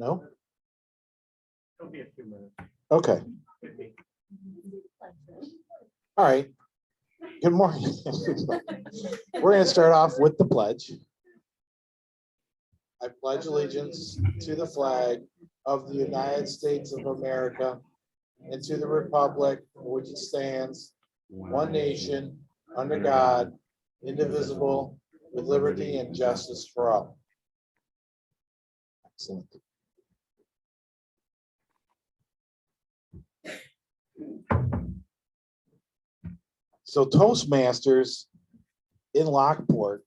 No? It'll be a few minutes. Okay. Could be. All right. Good morning. We're going to start off with the pledge. I pledge allegiance to the flag of the United States of America and to the republic for which it stands, one nation, under God, indivisible, with liberty and justice for all. Excellent. So Toastmasters in Lockport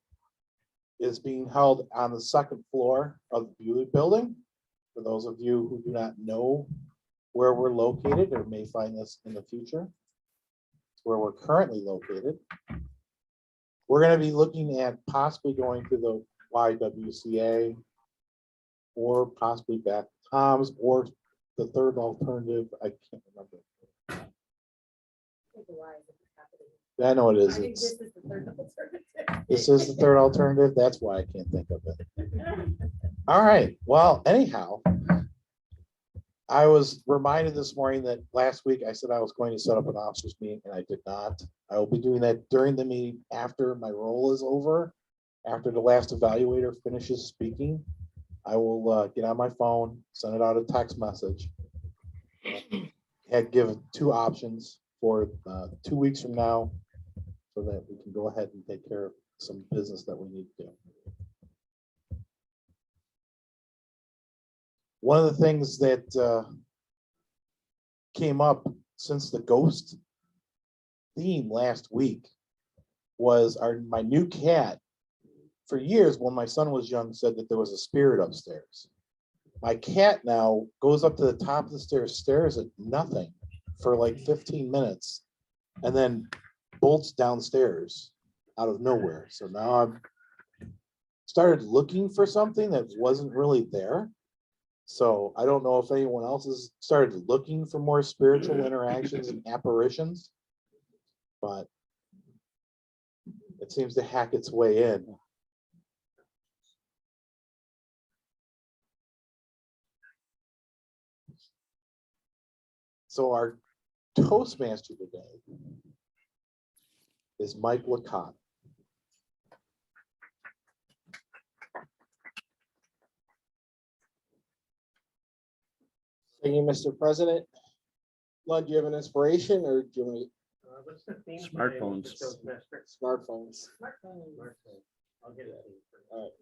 is being held on the second floor of the Bewley building. For those of you who do not know where we're located or may find this in the future, it's where we're currently located. We're going to be looking at possibly going to the YWCA or possibly back to Tom's or the third alternative. I can't remember. I know it is. This is the third alternative. That's why I can't think of it. All right. Well, anyhow, I was reminded this morning that last week I said I was going to set up an officers meeting and I did not. I will be doing that during the meeting after my role is over. After the last evaluator finishes speaking, I will get on my phone, send it out a text message. Had given two options for 2 weeks from now, so that we can go ahead and take care of some business that we need to do. One of the things that came up since the ghost theme last week was my new cat. For years, when my son was young, said that there was a spirit upstairs. My cat now goes up to the top of the stairs, stares at nothing for like 15 minutes, and then bolts downstairs out of nowhere. So now I've started looking for something that wasn't really there. So I don't know if anyone else has started looking for more spiritual interactions and apparitions, but it seems to hack its way in. So our Toastmaster today is Mike Lacotte. Thank you, Mr. President. Lud, do you have an inspiration or do you want What's the theme? Smartphones. smartphones? I'll get it. All right.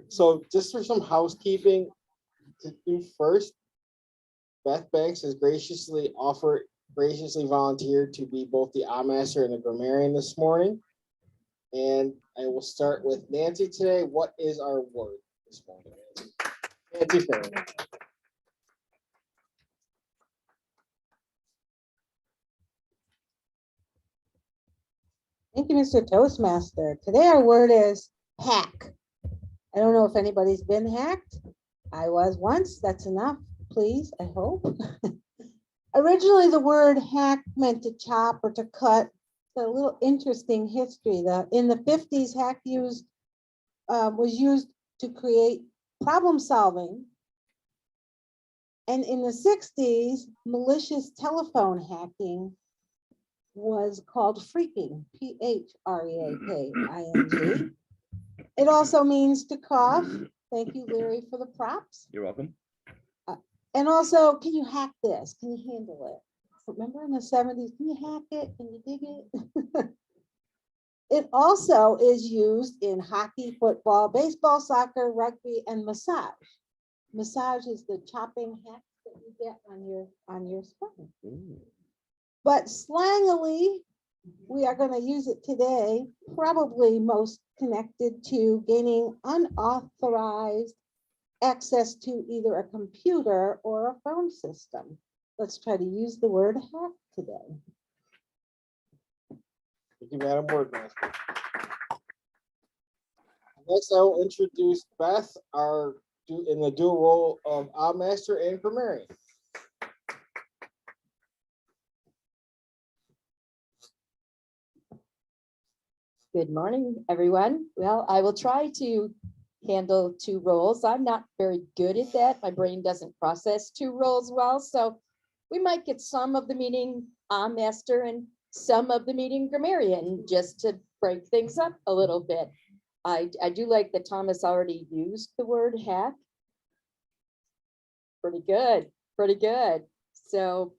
So just for some housekeeping to do first, Beth Banks has graciously volunteered to be both the master and the grammarian this morning. And I will start with Nancy today. What is our word this morning? Nancy Fairley. Thank you, Mr. Toastmaster. Today our word is hack. I don't know if anybody's been hacked. I was once. That's enough, please, I hope. Originally, the word hack meant to chop or to cut. It's a little interesting history. In the 50s, hack was used to create problem solving. And in the 60s, malicious telephone hacking was called phreaking, Phreaking. It also means to cough. Thank you, Larry, for the props. You're welcome. And also, can you hack this? Can you handle it? Remember in the 70s, can you hack it? Can you dig it? It also is used in hockey, football, baseball, soccer, rugby, and massage. Massage is the chopping hacks that you get on your spine. But slangily, we are going to use it today, probably most connected to gaining unauthorized access to either a computer or a phone system. Let's try to use the word hack today. Thank you, Madam Wordmaster. Next, I will introduce Beth, in the dual role of master and grammarian. Good morning, everyone. Well, I will try to handle 2 roles. I'm not very good at that. My brain doesn't process 2 roles well. So we might get some of the meeting master and some of the meeting grammarian just to break things up a little bit. I do like that Thomas already used the word hack. Pretty good, pretty good. So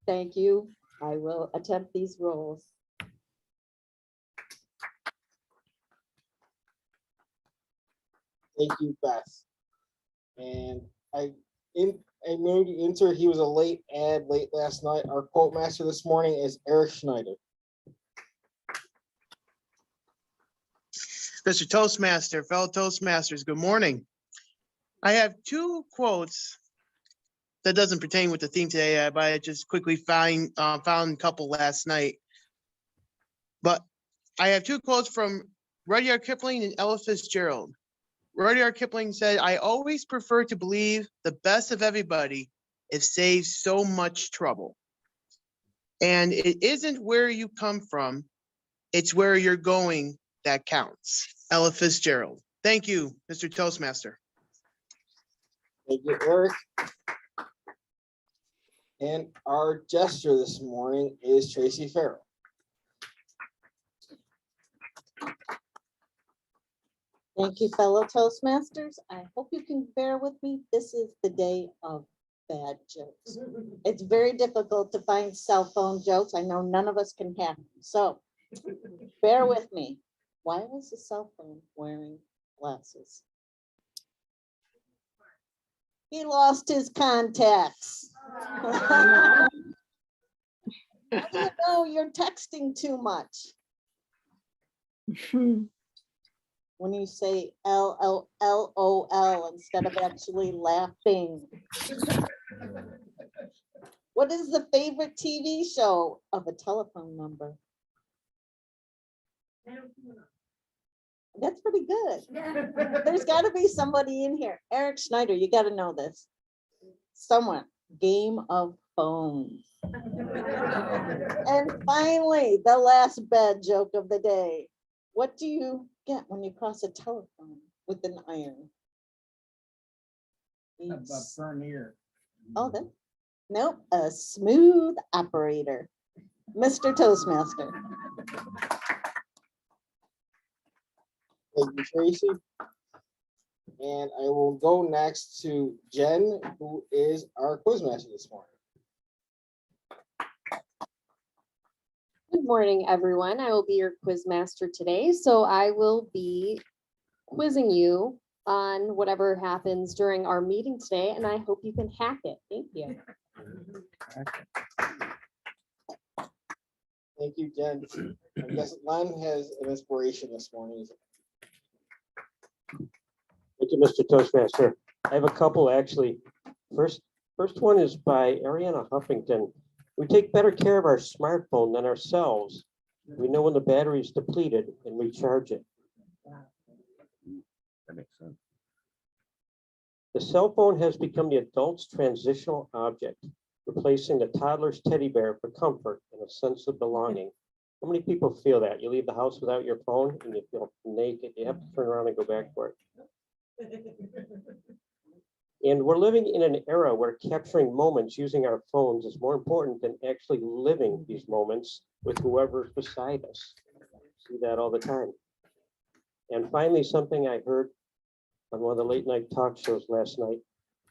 thank you. I will attempt these roles. Thank you, Beth. And I know to enter, he was a late last night. Our quote master this morning is Eric Schneider. Mr. Toastmaster, fellow Toastmasters, good morning. I have 2 quotes that doesn't pertain with the theme today, but I just quickly found a couple last night. But I have 2 quotes from Rudyard Kipling and Ella Fitzgerald. Rudyard Kipling said, "I always prefer to believe the best of everybody. It saves so much trouble. And it isn't where you come from, it's where you're going that counts." Ella Fitzgerald. Thank you, Mr. Toastmaster. Thank you, Eric. And our gesture this morning is Tracy Farrell. Thank you, fellow Toastmasters. I hope you can bear with me. This is the day of bad jokes. It's very difficult to find cell phone jokes. I know none of us can have them. So bear with me. Why was the cell phone wearing glasses? He lost his contacts. How do you know you're texting too much? When you say LOL instead of actually laughing. What is the favorite TV show of a telephone number? That's pretty good. There's got to be somebody in here. Eric Schneider, you got to know this. Someone. Game of Phones. And finally, the last bad joke of the day. What do you get when you cross a telephone with an iron? Burn ear. Oh, that, nope, a smooth operator. Mr. Toastmaster. Thank you, Tracy. And I will go next to Jen, who is our quizmaster this morning. Good morning, everyone. I will be your quiz master today. So I will be quizzing you on whatever happens during our meeting today, and I hope you can hack it. Thank you. Thank you, Jen. I guess Len has an inspiration this morning. Thank you, Mr. Toastmaster. I have a couple, actually. First one is by Ariana Huffington. We take better care of our smartphone than ourselves. We know when the battery is depleted and recharge it. That makes sense. The cell phone has become the adult's transitional object, replacing the toddler's teddy bear for comfort and a sense of belonging. How many people feel that? You leave the house without your phone and you feel naked. You have to turn around and go back for it. And we're living in an era where capturing moments using our phones is more important than actually living these moments with whoever's beside us. See that all the time. And finally, something I heard on one of the late night talk shows last night,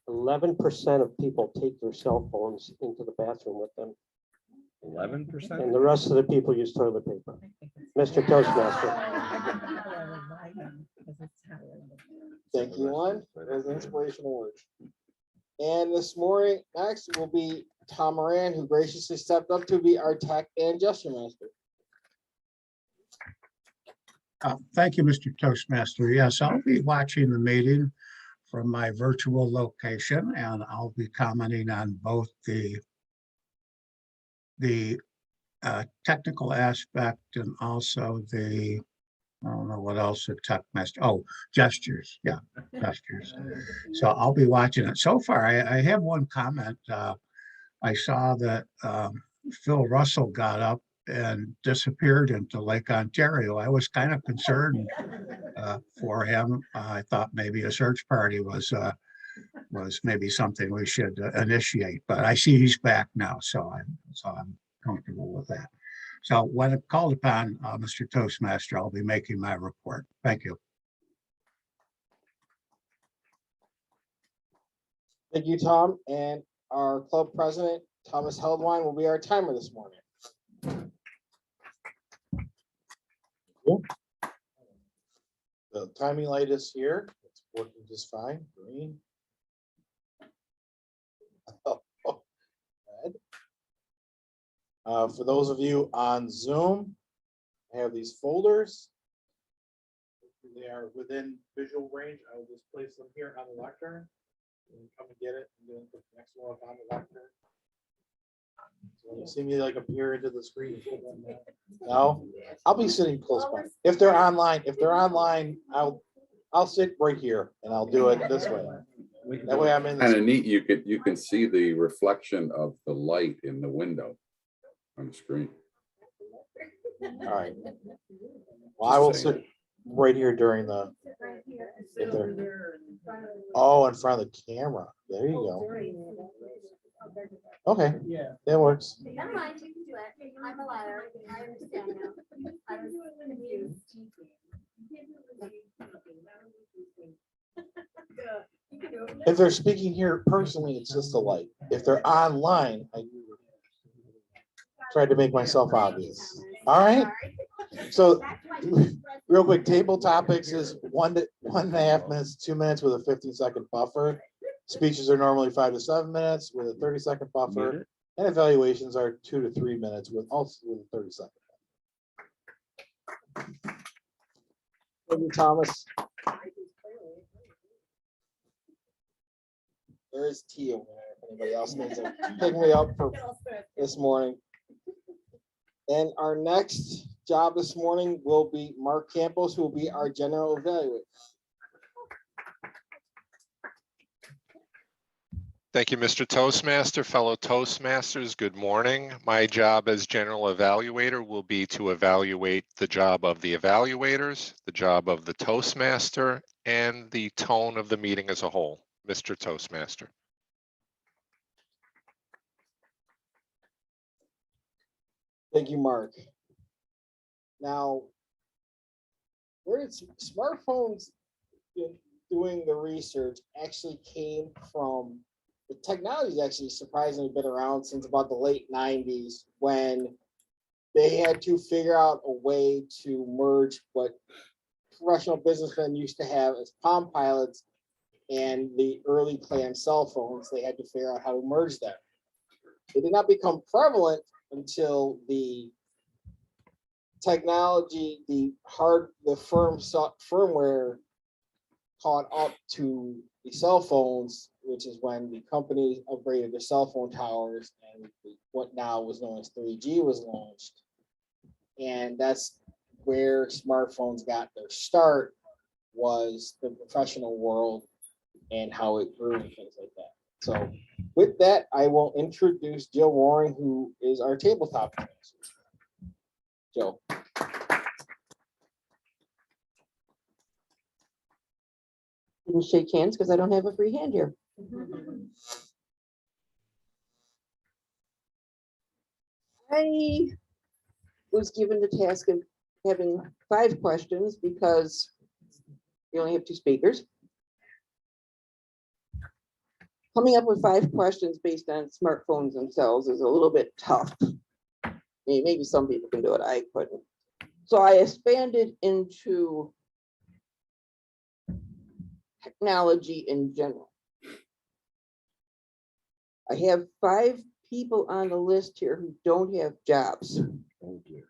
11% of people take their cell phones into the bathroom with them. 11%? And the rest of the people use toilet paper. Mr. Toastmaster. Thank you, Len. Those inspirational words. And this morning, next will be Tom Moran, who graciously stepped up to be our tech and gesture master. Thank you, Mr. Toastmaster. Yes, I'll be watching the meeting from my virtual location, and I'll be commenting on both the technical aspect and also the, I don't know what else the tech master, oh, gestures. Yeah, gestures. So I'll be watching it. So far, I have one comment. I saw that Phil Russell got up and disappeared into Lake Ontario. I was kind of concerned for him. I thought maybe a search party was maybe something we should initiate, but I see he's back now, so I'm comfortable with that. So when called upon, Mr. Toastmaster, I'll be making my report. Thank you. Thank you, Tom. And our club president, Thomas Heldwine, will be our timer this morning. The timing light is here. It's working just fine. Green. Red. For those of you on Zoom, I have these folders. They are within visual range. I will just place them here on the lectern. You can come and get it, and then put the next one up on the lectern. So when you see me like appear into the screen. No, I'll be sitting close by. If they're online, I'll sit right here and I'll do it this way. That way I'm in. Kind of neat. You can see the reflection of the light in the window on the screen. All right. Well, I will sit right here during the. Oh, in front of the camera. There you go. Okay, Yeah. that works. Never mind, you can do it. I'm a liar. I understand now. I was confused. If they're speaking here personally, it's just a light. If they're online, I tried to make myself obvious. All right. So real quick, table topics is 1.5 minutes, 2 minutes with a 15-second buffer. Speeches are normally 5 to 7 minutes with a 30-second buffer, and evaluations are 2 to 3 minutes with also with a 30-second. Thank you, Thomas. There is tea over there. If anybody else needs to pick me up for this morning. And our next job this morning will be Mark Campos, who will be our general evaluator. Thank you, Mr. Toastmaster. Fellow Toastmasters, good morning. My job as general evaluator will be to evaluate the job of the evaluators, the job of the Toastmaster, and the tone of the meeting as a whole. Mr. Toastmaster. Thank you, Mark. Now, where did smartphones doing the research actually came from? The technology has actually surprisingly been around since about the late 90s, when they had to figure out a way to merge what professional businessmen used to have as Palm Pilots and the early clam cell phones. They had to figure out how to merge them. It did not become prevalent until the technology, the firmware caught up to the cell phones, which is when the companies upgraded their cell phone towers, and what now was known as 3G was launched. And that's where smartphones got their start, was the professional world and how it grew and things like that. So with that, I will introduce Jill Warren, who is our tabletop master. Jill. Didn't shake hands because I don't have a free hand here. I was given the task of having 5 questions because we only have 2 speakers. Coming up with 5 questions based on smartphones themselves is a little bit tough. Maybe some people can do it, I couldn't. So I expanded into technology in general. I have 5 people on the list here who don't have jobs. Oh dear.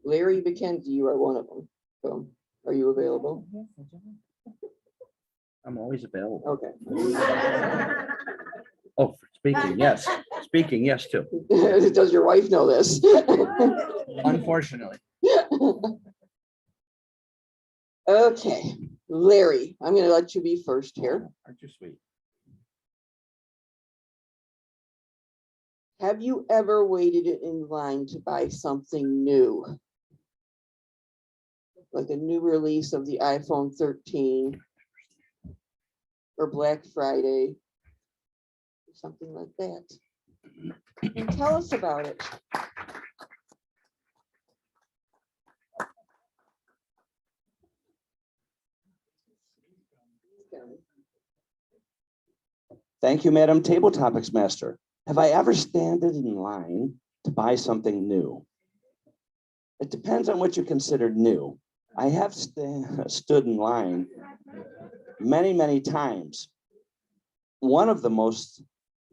Larry McKenzie, you are one of them. So are you available? I'm always available. Okay. Oh, speaking, yes. Speaking, yes, too. Does your wife know this? Unfortunately. Okay, Larry, I'm gonna let you be first here. Aren't you sweet? Have you ever waited in line to buy something new? Like a new release of the iPhone 13 or Black Friday, something like that. And tell us about it. Thank you, Madam Table Topics Master. Have I ever standed in line to buy something new? It depends on what you consider new. I have stood in line many, many times. One of the most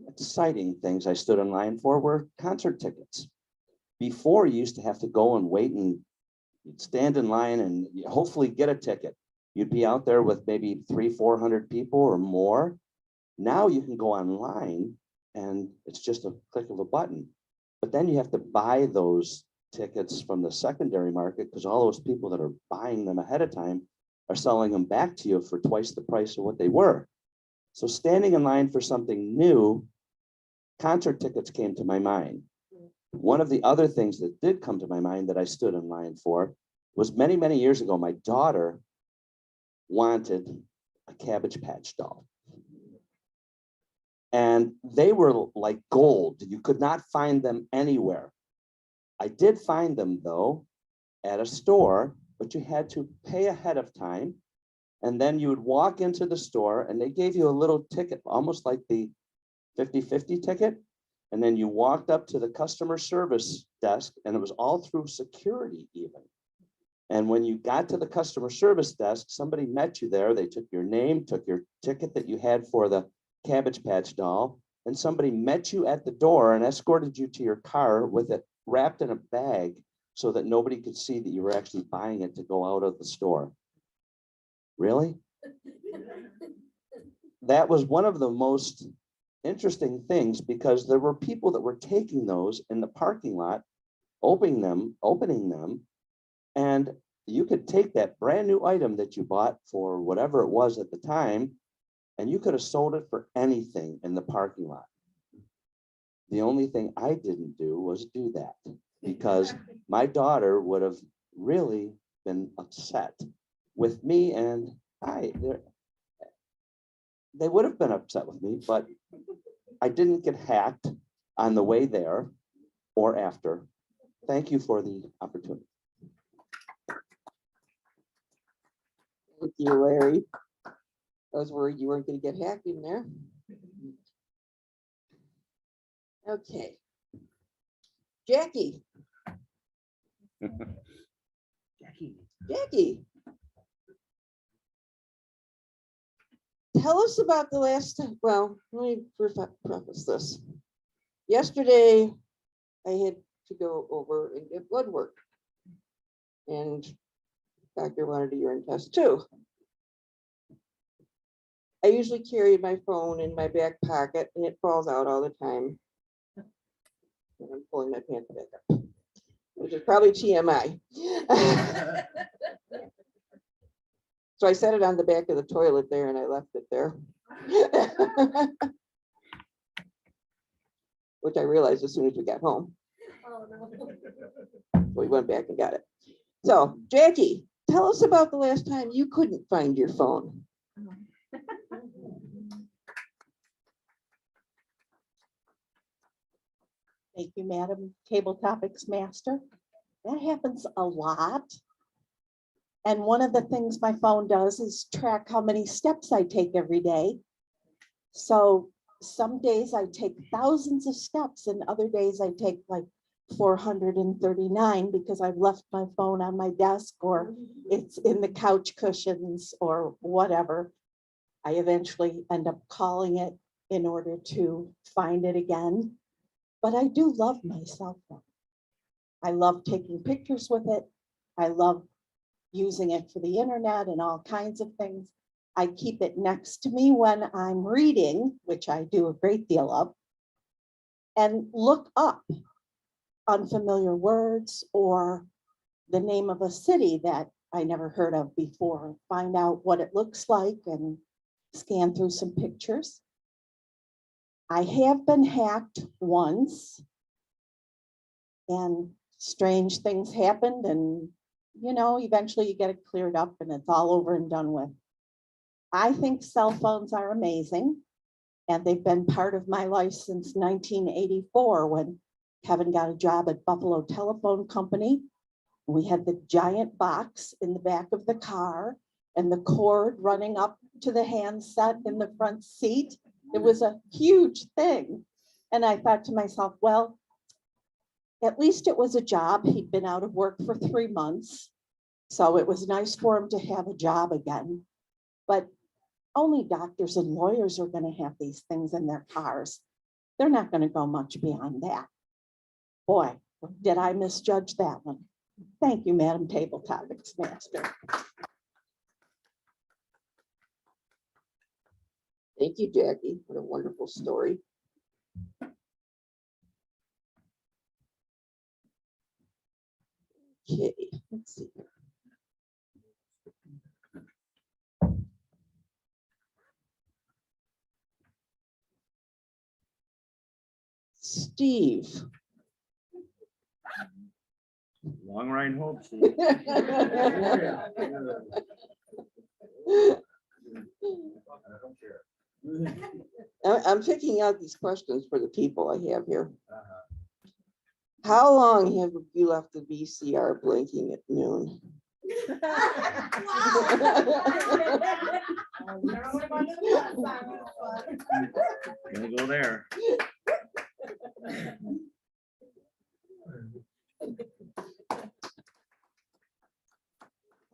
exciting things I stood in line for were concert tickets. Before, you used to have to go and wait and you'd stand in line and hopefully get a ticket. You'd be out there with maybe 300-400 people or more. Now you can go online and it's just a click of a button. But then you have to buy those tickets from the secondary market because all those people that are buying them ahead of time are selling them back to you for twice the price of what they were. So standing in line for something new, concert tickets came to my mind. One of the other things that did come to my mind that I stood in line for was many, many years ago, my daughter wanted a Cabbage Patch doll. And they were like gold. You could not find them anywhere. I did find them though at a store, but you had to pay ahead of time. And then you would walk into the store and they gave you a little ticket, almost like the 50/50 ticket. And then you walked up to the customer service desk and it was all through security even. And when you got to the customer service desk, somebody met you there. They took your name, took your ticket that you had for the Cabbage Patch doll, and somebody met you at the door and escorted you to your car with it wrapped in a bag so that nobody could see that you were actually buying it to go out of the store. Really? That was one of the most interesting things because there were people that were taking those in the parking lot, opening them, and you could take that brand new item that you bought for whatever it was at the time, and you could have sold it for anything in the parking lot. The only thing I didn't do was do that because my daughter would have really been upset with me, and they would have been upset with me, but I didn't get hacked on the way there or after. Thank you for the opportunity. Thank you, Larry. I was worried you weren't going to get hacked in there. Okay. Jackie. Jackie. Tell us about the last, well, let me first preface this. Yesterday, I had to go over and get blood work. And doctor wanted a urine test too. I usually carry my phone in my back pocket and it falls out all the time. And I'm pulling my pants back up, which is probably TMI. So I set it on the back of the toilet there and I left it there. Which I realized as soon as we got home. Oh, no. We went back and got it. So Jackie, tell us about the last time you couldn't find your phone. Thank you, Madam Table Topics Master. That happens a lot. And one of the things my phone does is track how many steps I take every day. So some days I take thousands of steps and other days I take like 439 because I've left my phone on my desk or it's in the couch cushions or whatever. I eventually end up calling it in order to find it again. But I do love my cell phone. I love taking pictures with it. I love using it for the internet and all kinds of things. I keep it next to me when I'm reading, which I do a great deal of, and look up unfamiliar words or the name of a city that I never heard of before, find out what it looks like and scan through some pictures. I have been hacked once and strange things happened, and, you know, eventually you get it cleared up and it's all over and done with. I think cell phones are amazing, and they've been part of my life since 1984, when Kevin got a job at Buffalo Telephone Company. We had the giant box in the back of the car and the cord running up to the handset in the front seat. It was a huge thing. And I thought to myself, well, at least it was a job. He'd been out of work for 3 months. So it was nice for him to have a job again. But only doctors and lawyers are going to have these things in their cars. They're not going to go much beyond that. Boy, did I misjudge that one. Thank you, Madam Table Topics Master. Thank you, Jackie. What a wonderful story. Okay, let's see. Steve. Long ride home. Steve. I'm picking out these questions for the people I have here. How long have you left the VCR blinking at noon? Gonna go there.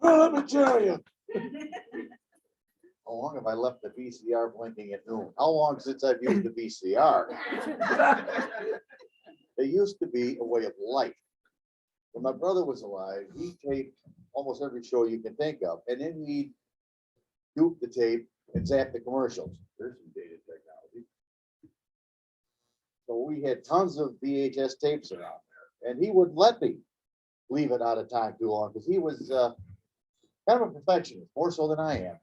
Well, let me tell you. How long have I left the VCR blinking at noon? How long since I've used the VCR? It used to be a way of life. When my brother was alive, he taped almost every show you can think of, and then he'd dupe the tape and zap the commercials. There's some dated technology. So we had tons of VHS tapes around there, and he wouldn't let me leave it out of time too long, because he was kind of a perfectionist, more so than I am.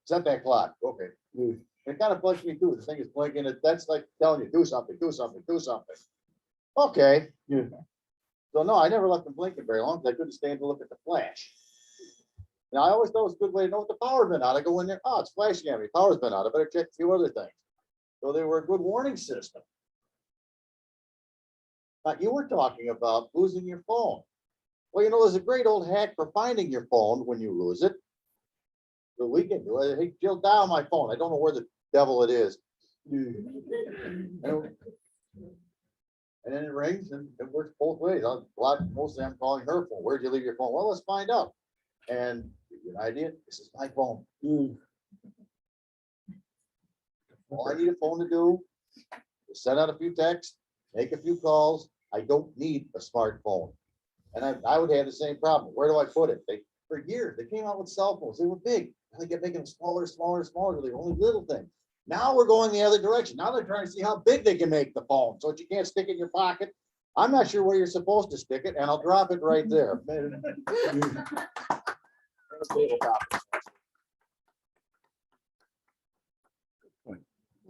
Set that clock, okay. It kind of bugs me too. The thing is blinking. That's like telling you, do something, do something, do something. Okay. So no, I never left them blinking very long, because I couldn't stand to look at the flash. Now, I always thought it was a good way to know if the power's been out. I go in there, oh, it's flashing at me. Power's been out. I better check a few other things. So they were a good warning system. Now, you were talking about losing your phone. Well, you know, there's a great old hack for finding your phone when you lose it. So we can do it. Hey, Jill, dial my phone. I don't know where the devil it is. And then it rings, and it works both ways. Mostly I'm calling her phone. Where'd you leave your phone? Well, let's find out. And give you an idea. This is my phone. All I need a phone to do is send out a few texts, make a few calls. I don't need a smartphone. And I would have the same problem. Where do I put it? For years, they came out with cell phones. They were big. And they kept making them smaller, smaller, smaller. They were only little things. Now we're going the other direction. Now they're trying to see how big they can make the phone so that you can't stick it in your pocket. I'm not sure where you're supposed to stick it, and I'll drop it right there.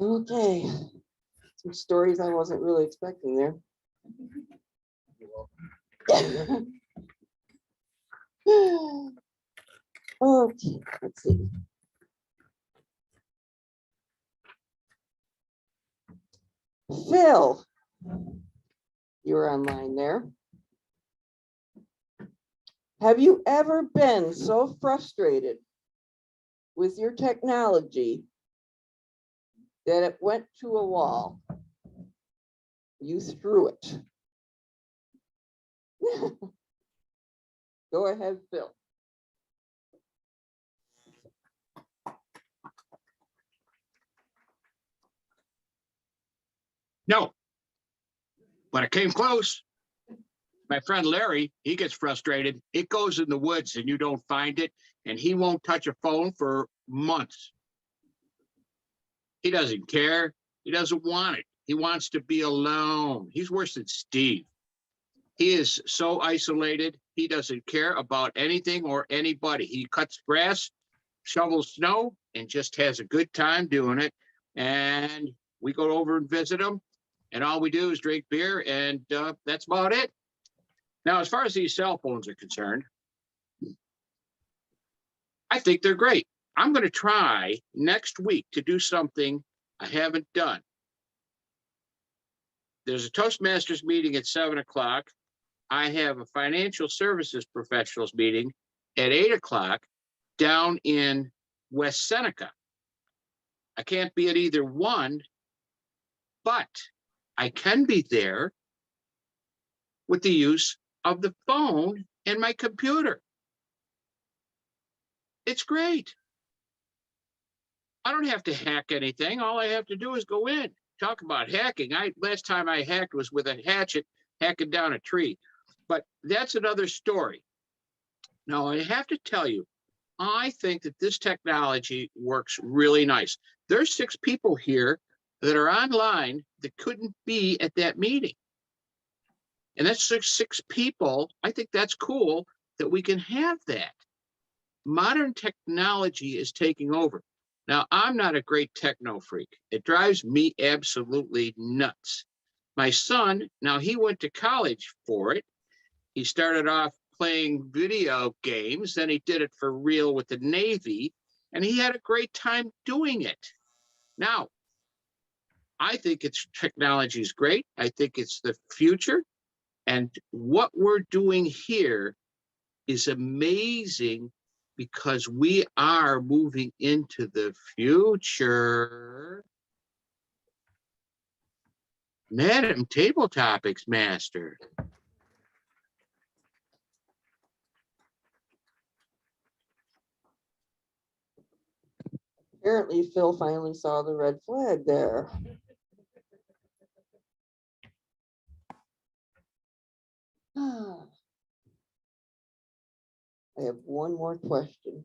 Okay. Some stories I wasn't really expecting there. Okay, let's see. Phil, you're online there. Have you ever been so frustrated with your technology that it went to a wall? You threw it. Go ahead, Phil. No, but it came close. My friend Larry, he gets frustrated. It goes in the woods and you don't find it, and he won't touch a phone for months. He doesn't care. He doesn't want it. He wants to be alone. He's worse than Steve. He is so isolated. He doesn't care about anything or anybody. He cuts grass, shovels snow, and just has a good time doing it. And we go over and visit him. and all we do is drink beer, and that's about it. Now, as far as these cell phones are concerned, I think they're great. I'm going to try next week to do something I haven't done. There's a Toastmasters meeting at 7 o'clock. I have a financial services professionals meeting at 8 o'clock down in West Seneca. I can't be at either one, but I can be there with the use of the phone and my computer. It's great. I don't have to hack anything. All I have to do is go in. Talk about hacking. Last time I hacked was with a hatchet hacking down a tree. But that's another story. Now, I have to tell you, I think that this technology works really nice. There's 6 people here that are online that couldn't be at that meeting. And that's six people. I think that's cool that we can have that. Modern technology is taking over. Now, I'm not a great techno freak. It drives me absolutely nuts. My son, now he went to college for it. He started off playing video games, then he did it for real with the Navy, and he had a great time doing it. Now, I think technology is great. I think it's the future. And what we're doing here is amazing because we are moving into the future. Madam Table Topics Master. Apparently Phil finally saw the red flag there. I have one more question.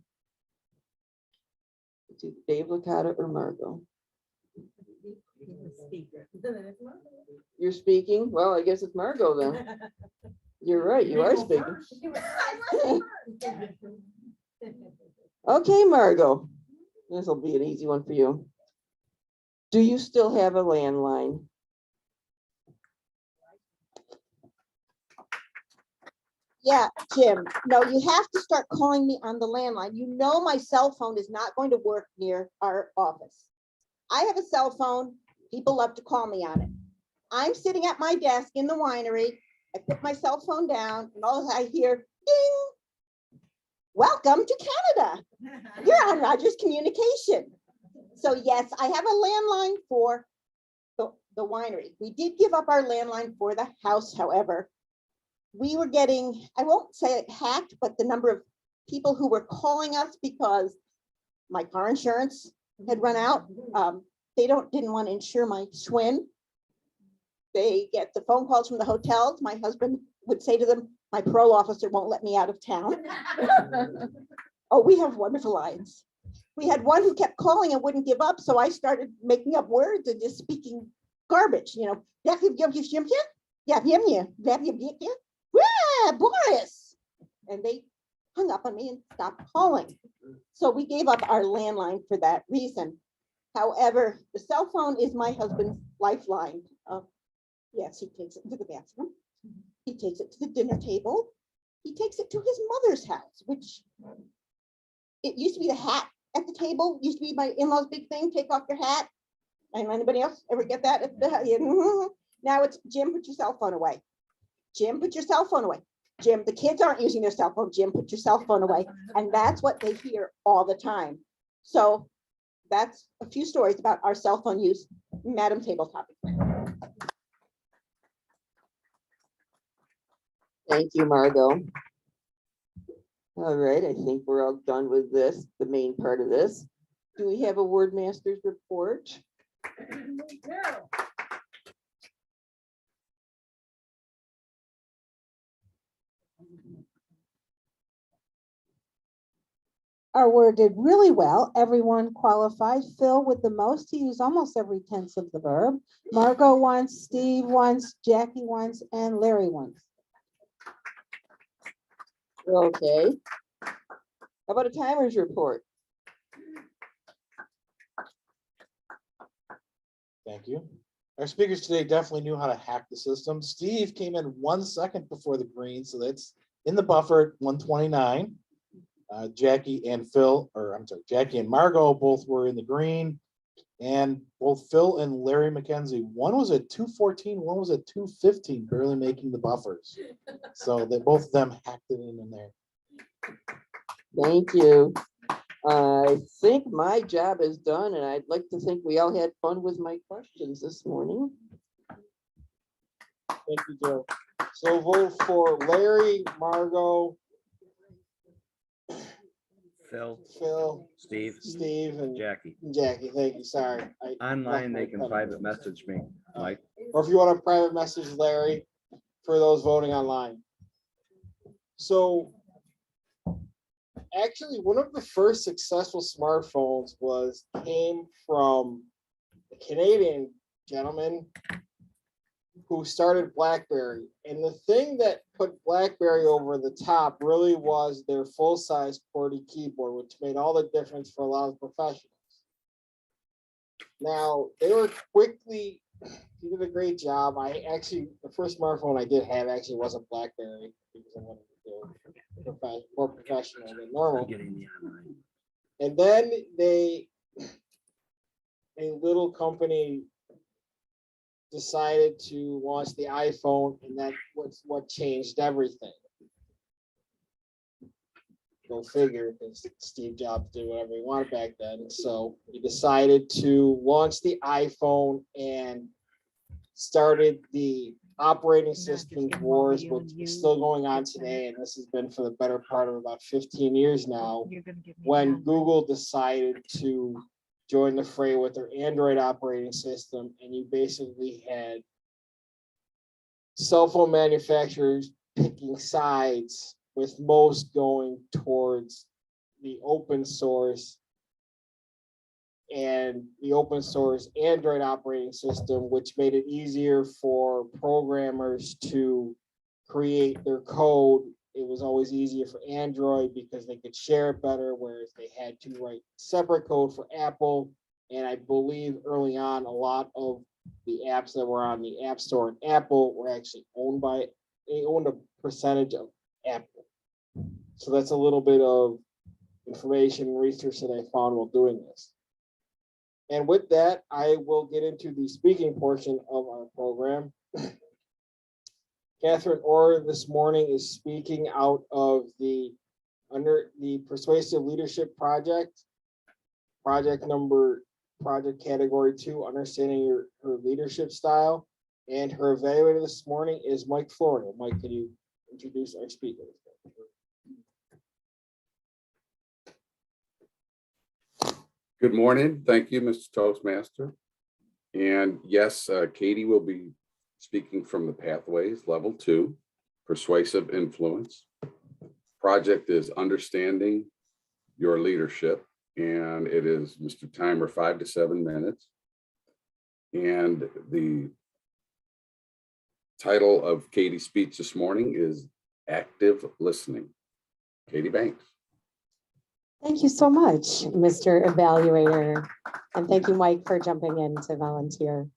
It's either Dave Licata or Margot. You're speaking? Well, I guess it's Margot then. You're right, you are speaking. Okay, Margot. This will be an easy one for you. Do you still have a landline? Yeah, Jim, no, you have to start calling me on the landline. You know my cell phone is not going to work near our office. I have a cell phone. People love to call me on it. I'm sitting at my desk in the winery. I put my cell phone down and all I hear, ding, welcome to Canada. You're on Rogers Communication. So yes, I have a landline for the winery. We did give up our landline for the house, however. We were getting, I won't say it hacked, but the number of people who were calling us because my car insurance had run out. They didn't want to insure my Schwinn. They get the phone calls from the hotels. My husband would say to them, my parole officer won't let me out of town. Oh, we have wonderful lines. We had one who kept calling and wouldn't give up. So I started making up words and just speaking garbage, you know. Boris. And they hung up on me and stopped calling. So we gave up our landline for that reason. However, the cell phone is my husband's lifeline. Yes, he takes it to the bathroom. He takes it to the dinner table. He takes it to his mother's house, which it used to be the hat at the table. Used to be my in-laws' big thing, take off your hat. And anybody else ever get that? Now it's Jim, put your cell phone away. Jim, put your cell phone away. Jim, the kids aren't using their cell phone. Jim, put your cell phone away. And that's what they hear all the time. So that's a few stories about our cell phone use. Madam Table Topic. Thank you, Margot. All right, I think we're all done with this, the main part of this. Do we have a word master's report? Our word did really well. Everyone qualified. Phil with the most. He used almost every tense of the verb. Margot once, Steve once, Jackie once, and Larry once. Okay. How about a timer's report? Thank you. Our speakers today definitely knew how to hack the system. Steve came in 1 second before the green, so that's in the buffer at 129. Jackie and Margot both were in the green. And both Phil and Larry McKenzie, one was at 214, one was at 215, barely making the buffers. So they both of them hacked it in there. Thank you. I think my job is done, and I'd like to think we all had fun with my questions this morning. Thank you, Joe. So vote for Larry, Margot, Phil, Steve, Steve, and Jackie. Jackie. Thank you. Sorry. Online, they can private message me, Mike. Or if you want to private message Larry for those voting online. So actually, one of the first successful smartphones came from a Canadian gentleman who started BlackBerry. And the thing that put BlackBerry over the top really was their full-size QWERTY keyboard, which made all the difference for a lot of professionals. Now, they were quickly, he did a great job. The first smartphone I did have actually wasn't BlackBerry because I wanted to do more professional than normal. And then a little company decided to launch the iPhone, and that was what changed everything. Go figure, because Steve Jobs did whatever he wanted back then. So he decided to launch the iPhone and started the operating system wars, which is still going on today. And this has been for the better part of about 15 years now, when Google decided to join the fray with their Android operating system, and you basically had cell phone manufacturers picking sides, with most going towards the open source and the open source Android operating system, which made it easier for programmers to create their code. It was always easier for Android because they could share it better, whereas they had to write separate code for Apple. And I believe early on, a lot of the apps that were on the App Store and Apple were actually they owned a percentage of Apple. So that's a little bit of information and research that I found while doing this. And with that, I will get into the speaking portion of our program. Catherine Orr this morning is speaking out of under the Persuasive Leadership Project, project category 2, understanding her leadership style. And her evaluator this morning is Mike Florida. Mike, can you introduce our speaker? Good morning. Thank you, Mr. Toastmaster. And yes, Katie will be speaking from the Pathways Level 2, Persuasive Influence. Project is Understanding Your Leadership, and it is Mr. Timer 5 to 7 minutes. And the title of Katie's speech this morning is Active Listening. Katie Banks. Thank you so much, Mr. Evaluator. And thank you, Mike, for jumping in to volunteer.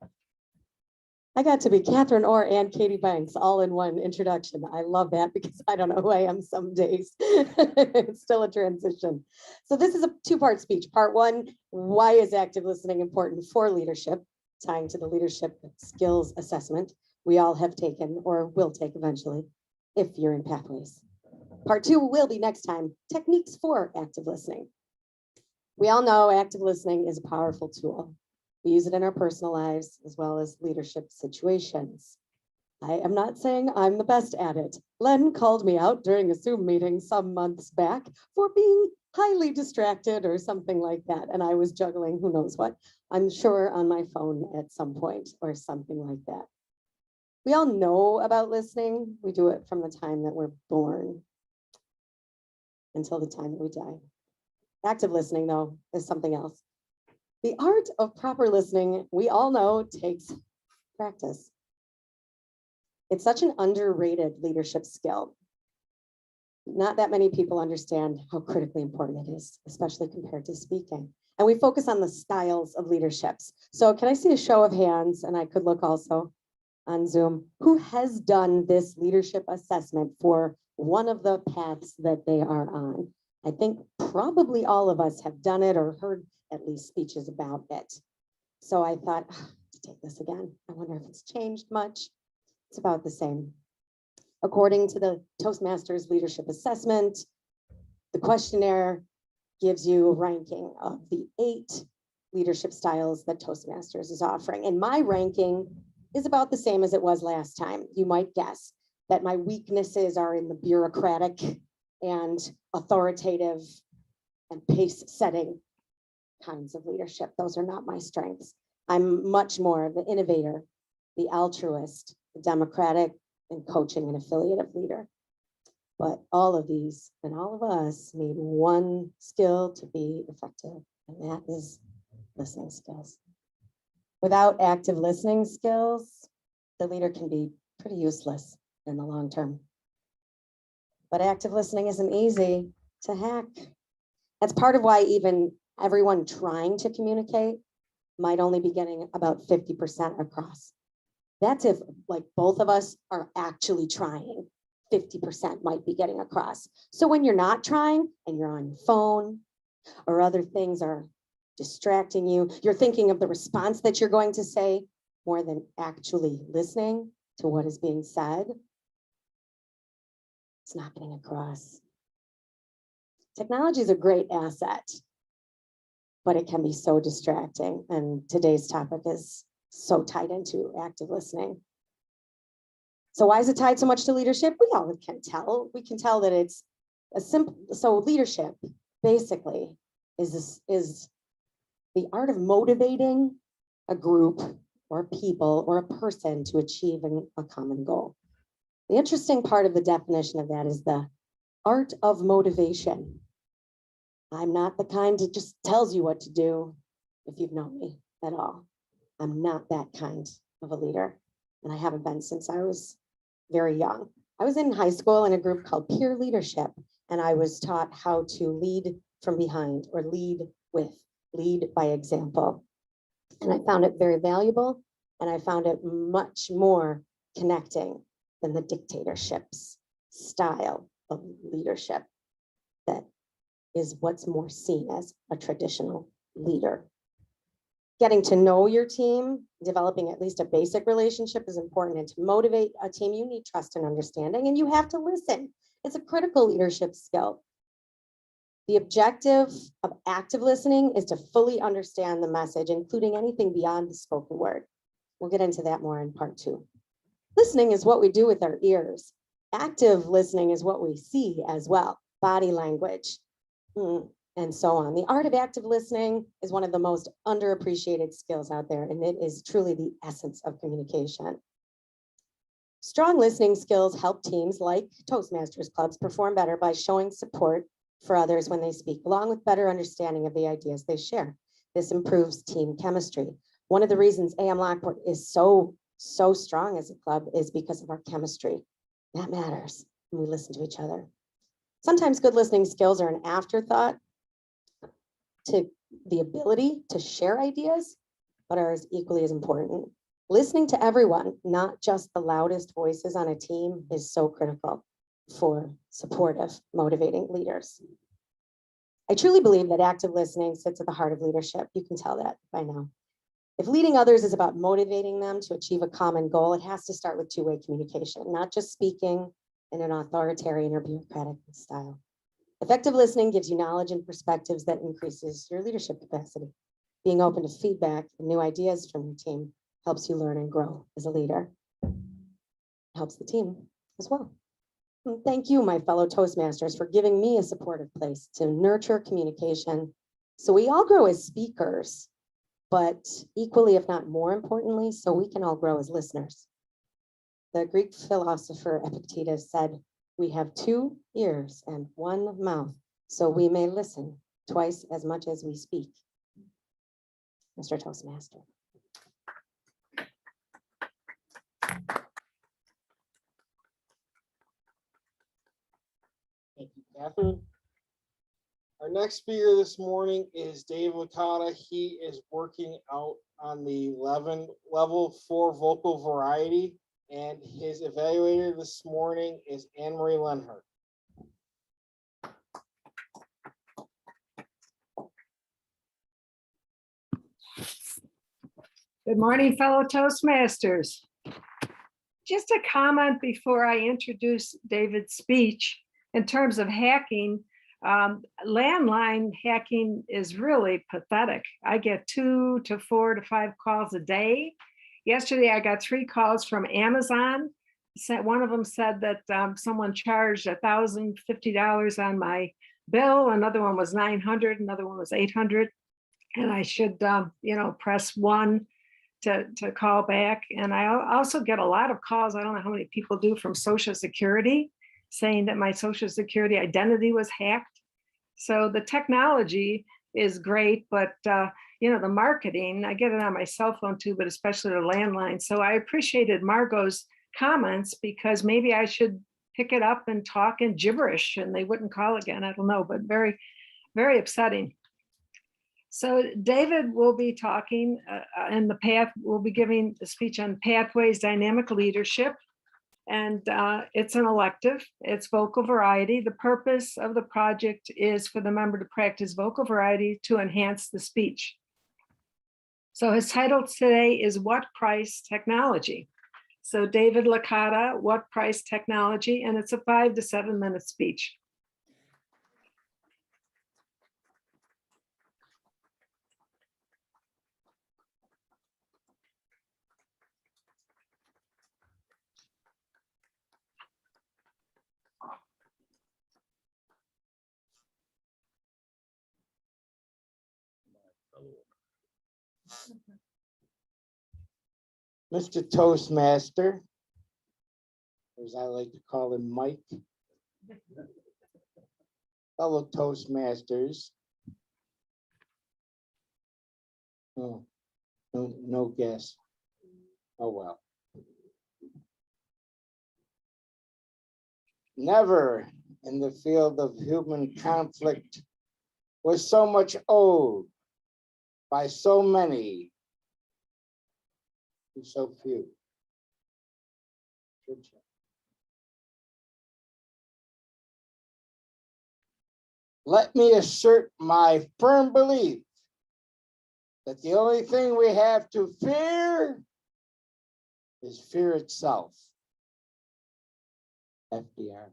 I got to be Catherine Orr and Katie Banks all in one introduction. I love that because I don't know who I am some days. It's still a transition. So this is a two-part speech. Part one, why is active listening important for leadership? Tying to the leadership skills assessment we all have taken or will take eventually if you're in Pathways. Part two will be next time, techniques for active listening. We all know active listening is a powerful tool. We use it in our personal lives as well as leadership situations. I am not saying I'm the best at it. Len called me out during a Zoom meeting some months back for being highly distracted or something like that. And I was juggling who knows what, I'm sure on my phone at some point or something like that. We all know about listening. We do it from the time that we're born until the time that we die. Active listening, though, is something else. The art of proper listening, we all know, takes practice. It's such an underrated leadership skill. Not that many people understand how critically important it is, especially compared to speaking. And we focus on the styles of leaderships. So can I see a show of hands? And I could look also on Zoom. Who has done this leadership assessment for one of the paths that they are on? I think probably all of us have done it or heard at least speeches about it. So I thought, to take this again, I wonder if it's changed much. It's about the same. According to the Toastmasters leadership assessment, the questionnaire gives you a ranking of the 8 leadership styles that Toastmasters is offering. And my ranking is about the same as it was last time. You might guess that my weaknesses are in the bureaucratic and authoritative and pace setting kinds of leadership. Those are not my strengths. I'm much more the innovator, the altruist, the democratic, and coaching and affiliative leader. But all of these and all of us need one skill to be effective, and that is listening skills. Without active listening skills, the leader can be pretty useless in the long term. But active listening isn't easy to hack. That's part of why even everyone trying to communicate might only be getting about 50% across. That's if like both of us are actually trying, 50% might be getting across. So when you're not trying and you're on your phone or other things are distracting you, you're thinking of the response that you're going to say more than actually listening to what is being said, it's not getting across. Technology is a great asset, but it can be so distracting. And today's topic is so tied into active listening. So why is it tied so much to leadership? We all can tell. We can tell that it's a simple, so leadership basically is the art of motivating a group or people or a person to achieve a common goal. The interesting part of the definition of that is the art of motivation. I'm not the kind that just tells you what to do if you've known me at all. I'm not that kind of a leader, and I haven't been since I was very young. I was in high school in a group called peer leadership, and I was taught how to lead from behind or lead by example. And I found it very valuable, and I found it much more connecting than the dictatorship's style of leadership that is what's more seen as a traditional leader. Getting to know your team, developing at least a basic relationship is important. And to motivate a team, you need trust and understanding, and you have to listen. It's a critical leadership skill. The objective of active listening is to fully understand the message, including anything beyond the spoken word. We'll get into that more in part 2. Listening is what we do with our ears. Active listening is what we see as well, body language, and so on. The art of active listening is one of the most underappreciated skills out there, and it is truly the essence of communication. Strong listening skills help teams like Toastmasters clubs perform better by showing support for others when they speak, along with better understanding of the ideas they share. This improves team chemistry. One of the reasons AM Lockport is so strong as a club is because of our chemistry. That matters when we listen to each other. Sometimes good listening skills are an afterthought to the ability to share ideas, but are as equally as important. Listening to everyone, not just the loudest voices on a team, is so critical for supportive, motivating leaders. I truly believe that active listening sits at the heart of leadership. You can tell that by now. If leading others is about motivating them to achieve a common goal, it has to start with two-way communication, not just speaking in an authoritarian or bureaucratic style. Effective listening gives you knowledge and perspectives that increases your leadership capacity. Being open to feedback and new ideas from your team helps you learn and grow as a leader. It helps the team as well. And thank you, my fellow Toastmasters, for giving me a supportive place to nurture communication so we all grow as speakers, but equally, if not more importantly, so we can all grow as listeners. The Greek philosopher Epictetus said, "We have 2 ears and 1 mouth, so we may listen twice as much as we speak." Mr. Toastmaster. Thank you, Catherine. Our next speaker this morning is Dave Licata. He is working out on the level 4 vocal variety, and his evaluator this morning is Anne Marie Lenhart. Good morning, fellow Toastmasters. Just a comment before I introduce David's speech. In terms of hacking, landline hacking is really pathetic. I get 2 to 4 to 5 calls a day. Yesterday, I got 3 calls from Amazon. One of them said that someone charged $1,050 on my bill. Another one was $900. Another one was $800. And I should, press 1 to call back. And I also get a lot of calls. I don't know how many people do, from Social Security, saying that my Social Security identity was hacked. So the technology is great, but the marketing, I get it on my cell phone too, but especially the landline. So I appreciated Margot's comments, because maybe I should pick it up and talk in gibberish and they wouldn't call again. I don't know, but very, very upsetting. So David will be talking we'll be giving a speech on Pathways Dynamic Leadership. And it's an elective, it's vocal variety. The purpose of the project is for the member to practice vocal variety to enhance the speech. So his title today is What Price Technology? So David Licata, What Price Technology? And it's a 5 to 7 minute speech. Mr. Toastmaster, as I like to call him, Mike. Fellow Toastmasters. Oh, no guess. Oh, well. Never in the field of human conflict was so much owed by so many to so few. Let me assert my firm belief that the only thing we have to fear is fear itself. FDR.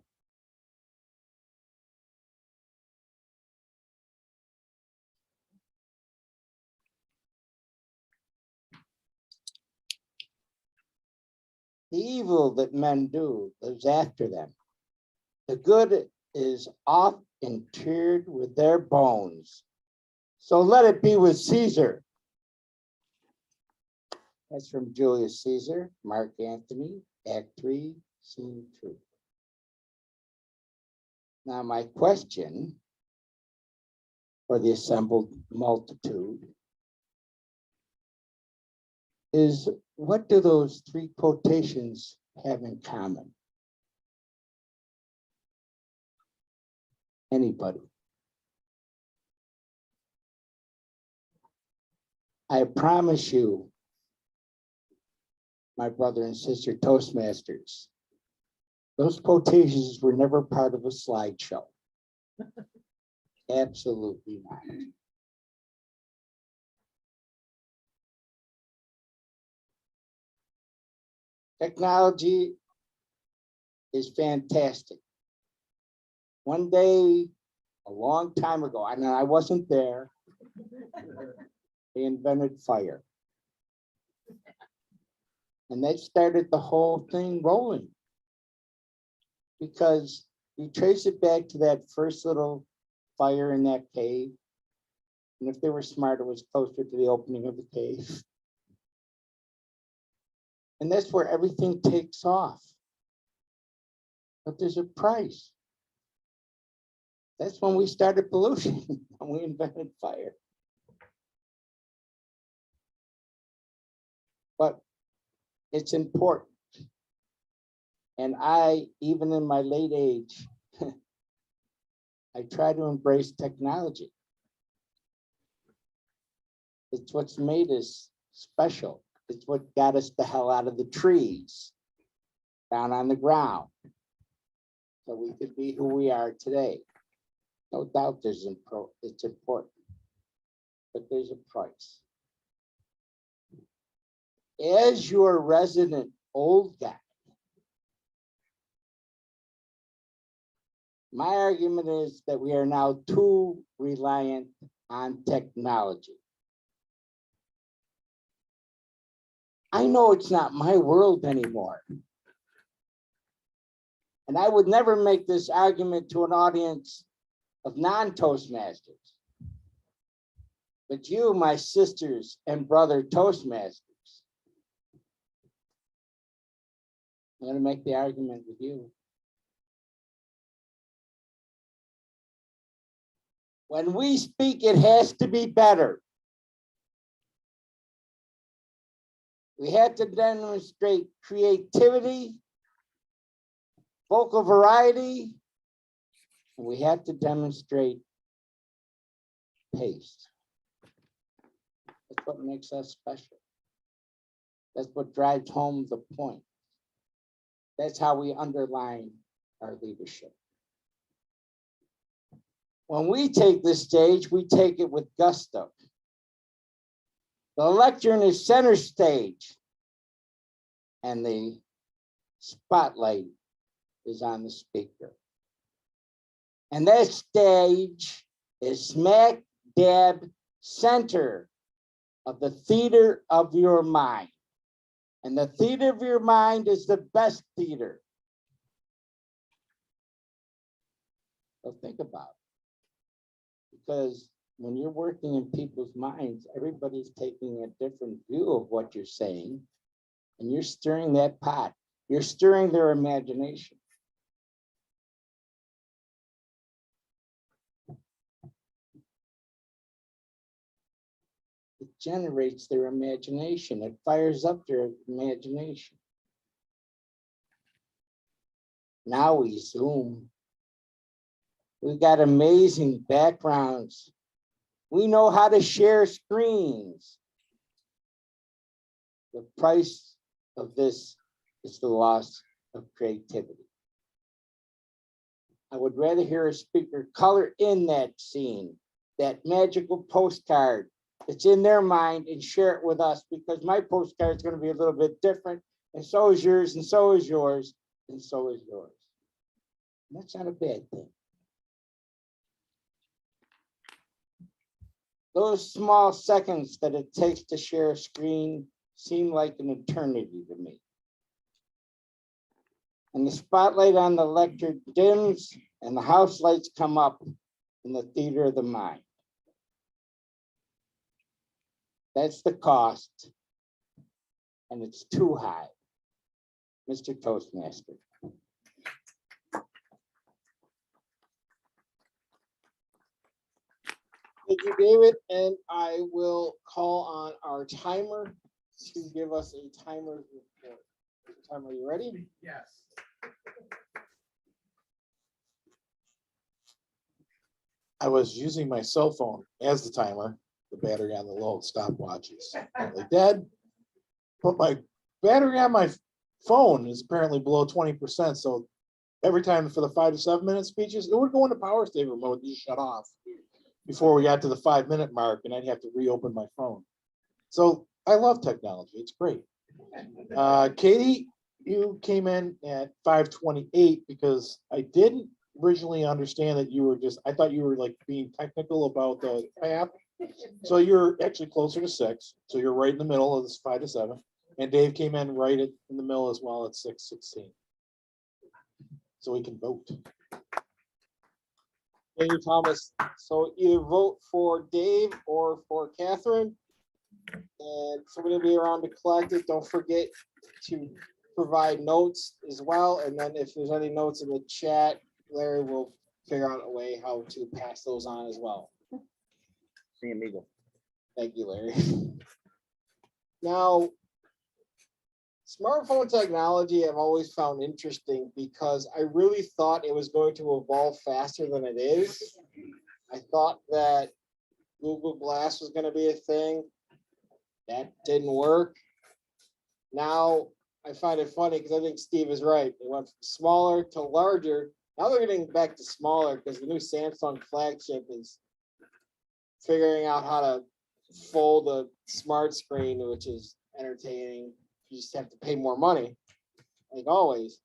The evil that men do lives after them. The good is oft interred with their bones. So let it be with Caesar. That's from Julius Caesar, Mark Antony, Act 3, Scene 2. Now my question for the assembled multitude is, what do those 3 quotations have in common? Anybody? I promise you, my brother and sister Toastmasters, those quotations were never part of a slideshow. Absolutely not. Technology is fantastic. One day, a long time ago, and I wasn't there, they invented fire. And that started the whole thing rolling. Because you trace it back to that first little fire in that cave. And if they were smart, it was closer to the opening of the cave. And that's where everything takes off. But there's a price. That's when we started pollution, when we invented fire. But it's important. And I, even in my late age, I try to embrace technology. It's what's made us special. It's what got us the hell out of the trees, down on the ground, so we could be who we are today. No doubt it's important, but there's a price. As your resident old guy, my argument is that we are now too reliant on technology. I know it's not my world anymore. And I would never make this argument to an audience of non-Toastmasters. But you, my sisters and brother Toastmasters, I'm going to make the argument with you. When we speak, it has to be better. We have to demonstrate creativity, vocal variety, and we have to demonstrate pace. That's what makes us special. That's what drives home the point. That's how we underline our leadership. When we take the stage, we take it with gusto. The lectern is center stage, and the spotlight is on the speaker. And that stage is smack dab center of the theater of your mind. And the theater of your mind is the best theater. So think about it. Because when you're working in people's minds, everybody's taking a different view of what you're saying, and you're stirring that pot. You're stirring their imagination. It generates their imagination. It fires up their imagination. Now we Zoom. We've got amazing backgrounds. We know how to share screens. The price of this is the loss of creativity. I would rather hear a speaker color in that scene, that magical postcard that's in their mind, and share it with us, because my postcard is going to be a little bit different, and so is yours, and so is yours, and so is yours. And that's not a bad thing. Those small seconds that it takes to share a screen seem like an eternity to me. And the spotlight on the lecture dims and the house lights come up in the theater of the mind. That's the cost, and it's too high. Mr. Toastmaster. Thank you, David, and I will call on our timer to give us a timer report. Timer, are you ready? Yes. I was using my cell phone as the timer. The battery on the little stopwatch is apparently dead. But my battery on my phone is apparently below 20%. So every time for the 5 to 7 minute speeches, it would go into power saver mode and just shut off before we got to the 5 minute mark, and I'd have to reopen my phone. So I love technology. It's great. Katie, you came in at 5:28 because I didn't originally understand that you were I thought you were like being technical about the path. So you're actually closer to 6. So you're right in the middle of this 5 to 7. And Dave came in right in the middle as well at 6:16. So we can vote. Thank you, Thomas. So either vote for Dave or for Catherine. And somebody will be around to collect it. Don't forget to provide notes as well. And then if there's any notes in the chat, Larry will figure out a way how to pass those on as well. See amigo. Thank you, Larry. Now, smartphone technology I've always found interesting because I really thought it was going to evolve faster than it is. I thought that Google Glass was going to be a thing. That didn't work. Now I find it funny because I think Steve is right. They went from smaller to larger. Now they're getting back to smaller because the new Samsung flagship is figuring out how to fold a smart screen, which is entertaining. You just have to pay more money, like always.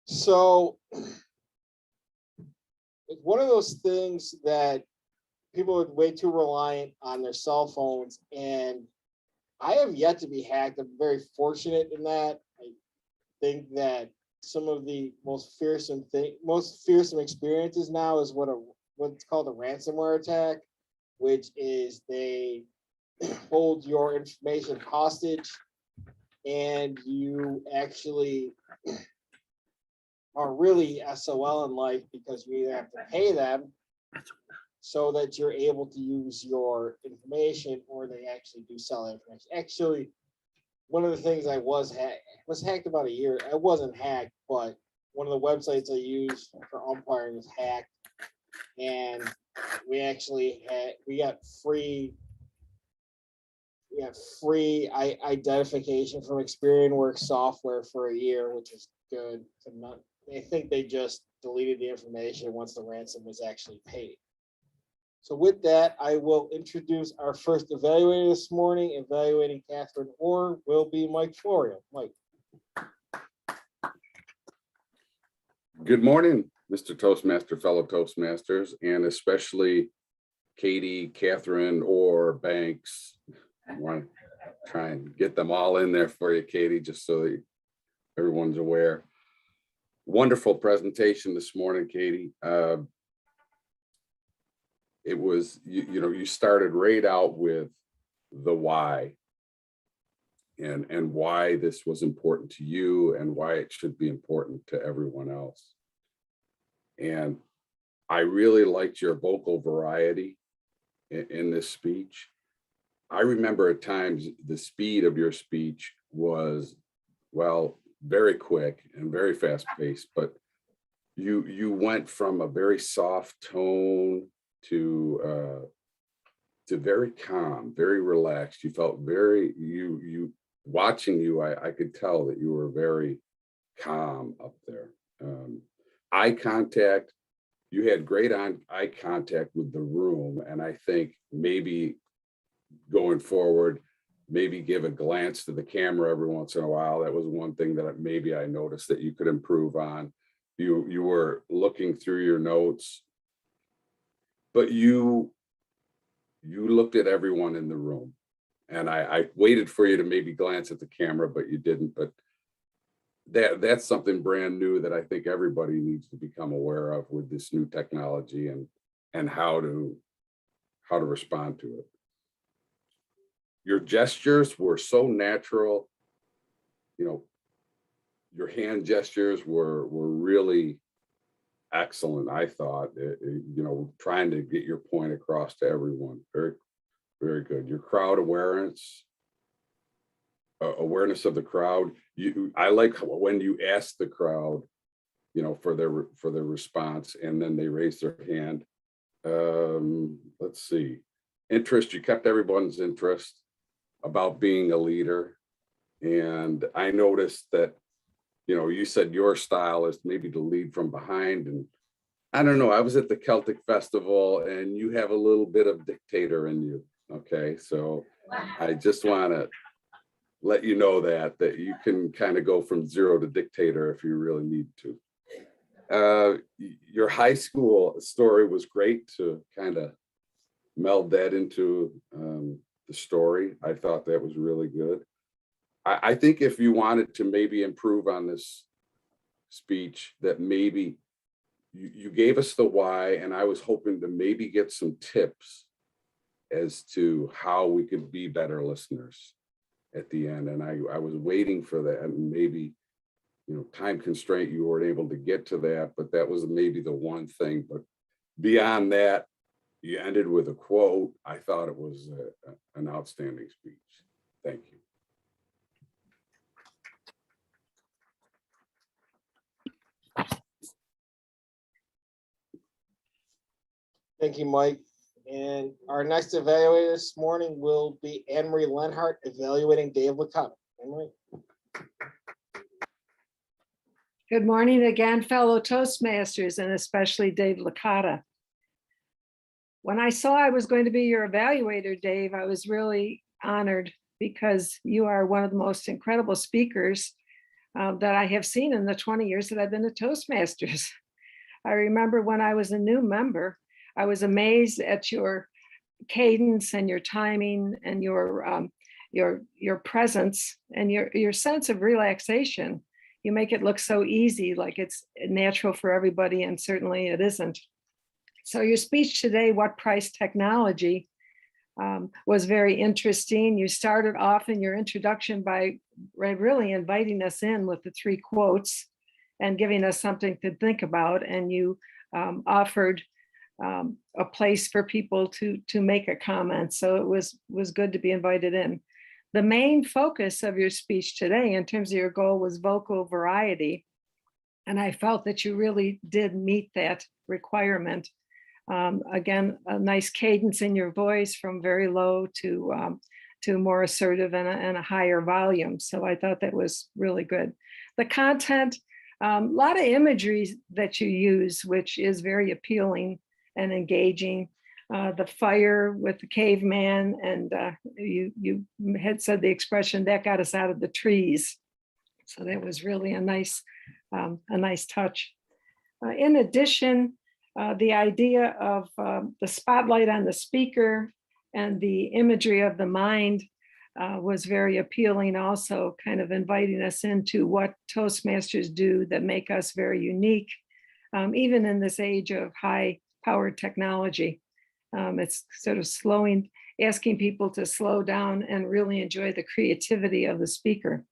So it's one of those things that people are way too reliant on their cell phones, and I have yet to be hacked. I'm very fortunate in that. I think that some of the most fearsome experiences now is what's called a ransomware attack, which is they hold your information hostage, and you actually are really SOL in life because you either have to pay them so that you're able to use your information, or they actually do sell information. Actually, one of the things I was hacked about a year. I wasn't hacked, but one of the websites I used for umpiring was hacked, and we got free identification from Experian Work software for a year, which is good. I think they just deleted the information once the ransom was actually paid. So with that, I will introduce our first evaluator this morning. Evaluating Catherine Orr will be Mike Florio. Mike. Good morning, Mr. Toastmaster, fellow Toastmasters, and especially Katie, Catherine, or Banks. I want to try and get them all in there for you, Katie, just so that everyone's aware. Wonderful presentation this morning, Katie. It was, you started right out with the why and why this was important to you and why it should be important to everyone else. And I really liked your vocal variety in this speech. I remember at times the speed of your speech was, well, very quick and very fast paced, but you went from a very soft tone to very calm, very relaxed. You felt watching you, I could tell that you were very calm up there. Eye contact, you had great eye contact with the room. And I think maybe going forward, maybe give a glance to the camera every once in a while. That was one thing that maybe I noticed that you could improve on. You were looking through your notes, but you looked at everyone in the room. And I waited for you to maybe glance at the camera, but you didn't. But that's something brand new that I think everybody needs to become aware of with this new technology and how to respond to it. Your gestures were so natural. Your hand gestures were really excellent, I thought. Trying to get your point across to everyone. Very, very good. Your crowd awareness of the crowd. I like when you ask the crowd, for their response, and then they raise their hand. Let's see. Interest. You kept everyone's interest about being a leader, and I noticed that. You said your style is maybe to lead from behind, and I don't know. I was at the Celtic Festival, and you have a little bit of dictator in you. Okay, so I just want to let you know that you can kind of go from zero to dictator if you really need to. Your high school story was great to kind of meld that into the story. I thought that was really good. I think if you wanted to maybe improve on this speech, that maybe you gave us the why, and I was hoping to maybe get some tips as to how we could be better listeners at the end. And I was waiting for that, and maybe, time constraint, you weren't able to get to that, but that was maybe the one thing. But beyond that, you ended with a quote. I thought it was an outstanding speech. Thank you. Thank you, Mike. And our next evaluator this morning will be Anne Marie Lenhart, evaluating Dave Licata. Anne Marie. Good morning again, fellow Toastmasters, and especially Dave Licata. When I saw I was going to be your evaluator, Dave, I was really honored because you are one of the most incredible speakers that I have seen in the 20 years that I've been a Toastmasters. I remember when I was a new member, I was amazed at your cadence and your timing and your presence and your sense of relaxation. You make it look so easy, like it's natural for everybody, and certainly it isn't. So your speech today, What Price Technology, was very interesting. You started off in your introduction by really inviting us in with the 3 quotes and giving us something to think about. And you offered a place for people to make a comment. So it was good to be invited in. The main focus of your speech today in terms of your goal was vocal variety. And I felt that you really did meet that requirement. Again, a nice cadence in your voice from very low to more assertive and a higher volume. So I thought that was really good. The content, a lot of imagery that you use, which is very appealing and engaging. The fire with the caveman, and you had said the expression that got us out of the trees. So that was really a nice touch. In addition, the idea of the spotlight on the speaker and the imagery of the mind was very appealing, also kind of inviting us into what Toastmasters do that make us very unique, even in this age of high powered technology. It's sort of asking people to slow down and really enjoy the creativity of the speaker.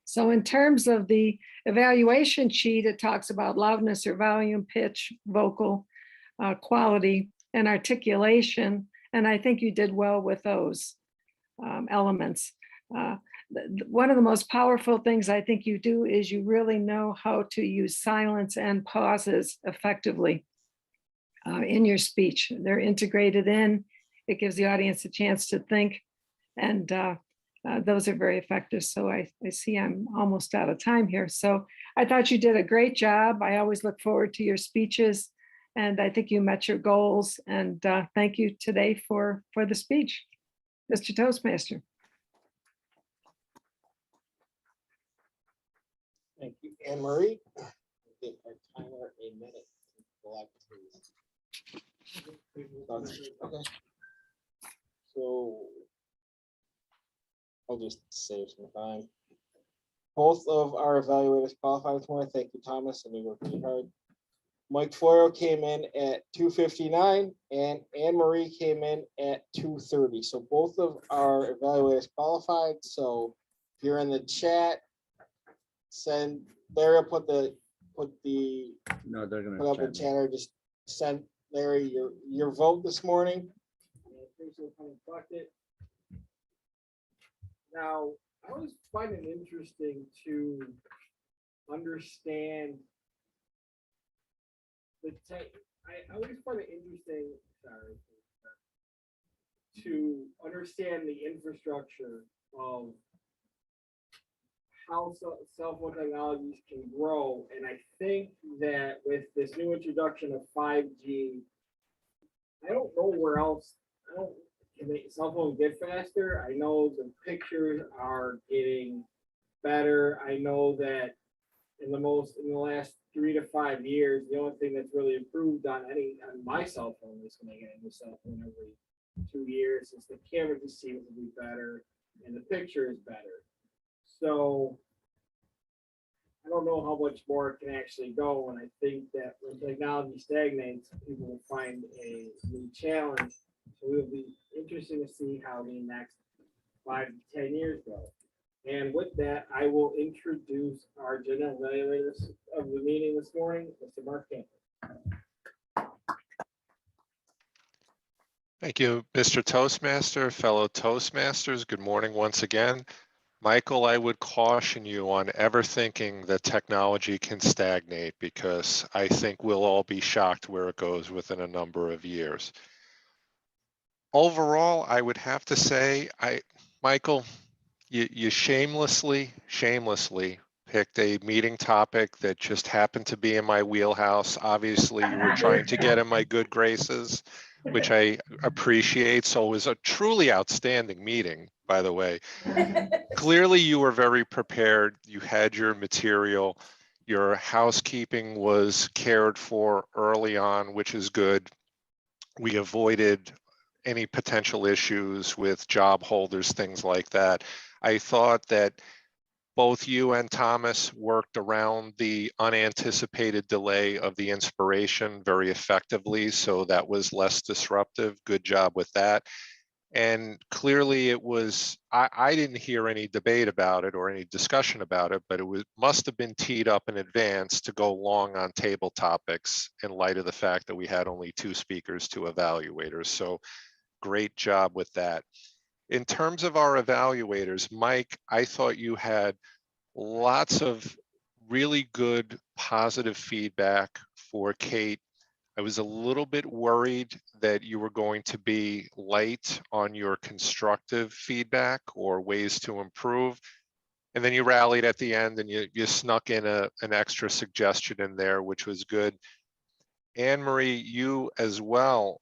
So in terms of the evaluation sheet, it talks about loudness or volume, pitch, vocal quality, and articulation. And I think you did well with those elements. One of the most powerful things I think you do is you really know how to use silence and pauses effectively in your speech. They're integrated in. It gives the audience a chance to think, and those are very effective. So I see I'm almost out of time here. So I thought you did a great job. I always look forward to your speeches, and I think you met your goals. And thank you today for the speech, Mr. Toastmaster. Thank you, Anne Marie. Give our timer a minute to collect, please. Okay. So I'll just save some time. Both of our evaluators qualified this morning. Thank you, Thomas, and we worked really hard. Mike Florio came in at 2:59 and Anne Marie came in at 2:30. So both of our evaluators qualified. So if you're in the chat, send Larry, put No, they're up gonna a chatter, just send Larry your vote this morning. Now, I always find it interesting to understand I always find it interesting, to understand the infrastructure of how cell phone technologies can grow. And I think that with this new introduction of 5G, I don't know where else, can the cell phone get faster? I know the pictures are getting better. I know that in the last 3 to 5 years, the only thing that's really improved on my cell phone is when I get a new cell phone every 2 years, is the camera just seems to be better and the picture is better. So I don't know how much more it can actually go. And I think that when technology stagnates, people will find a new challenge. So it'll be interesting to see how the next 5 to 10 years go. And with that, I will introduce our general evaluators of the meeting this morning, Mr. Mark Campbell. Thank you, Mr. Toastmaster, fellow Toastmasters. Good morning once again. Michael, I would caution you on ever thinking that technology can stagnate, because I think we'll all be shocked where it goes within a number of years. Overall, I would have to say, Michael, you shamelessly picked a meeting topic that just happened to be in my wheelhouse. Obviously, you were trying to get in my good graces, which I appreciate. So it was a truly outstanding meeting, by the way. Clearly, you were very prepared. You had your material. Your housekeeping was cared for early on, which is good. We avoided any potential issues with job holders, things like that. I thought that both you and Thomas worked around the unanticipated delay of the inspiration very effectively, so that was less disruptive. Good job with that. And clearly it was, I didn't hear any debate about it or any discussion about it, but it must have been teed up in advance to go long on table topics in light of the fact that we had only 2 speakers, 2 evaluators. So great job with that. In terms of our evaluators, Mike, I thought you had lots of really good positive feedback for Kate. I was a little bit worried that you were going to be light on your constructive feedback or ways to improve. And then you rallied at the end and you snuck in an extra suggestion in there, which was good. Anne Marie, you as well,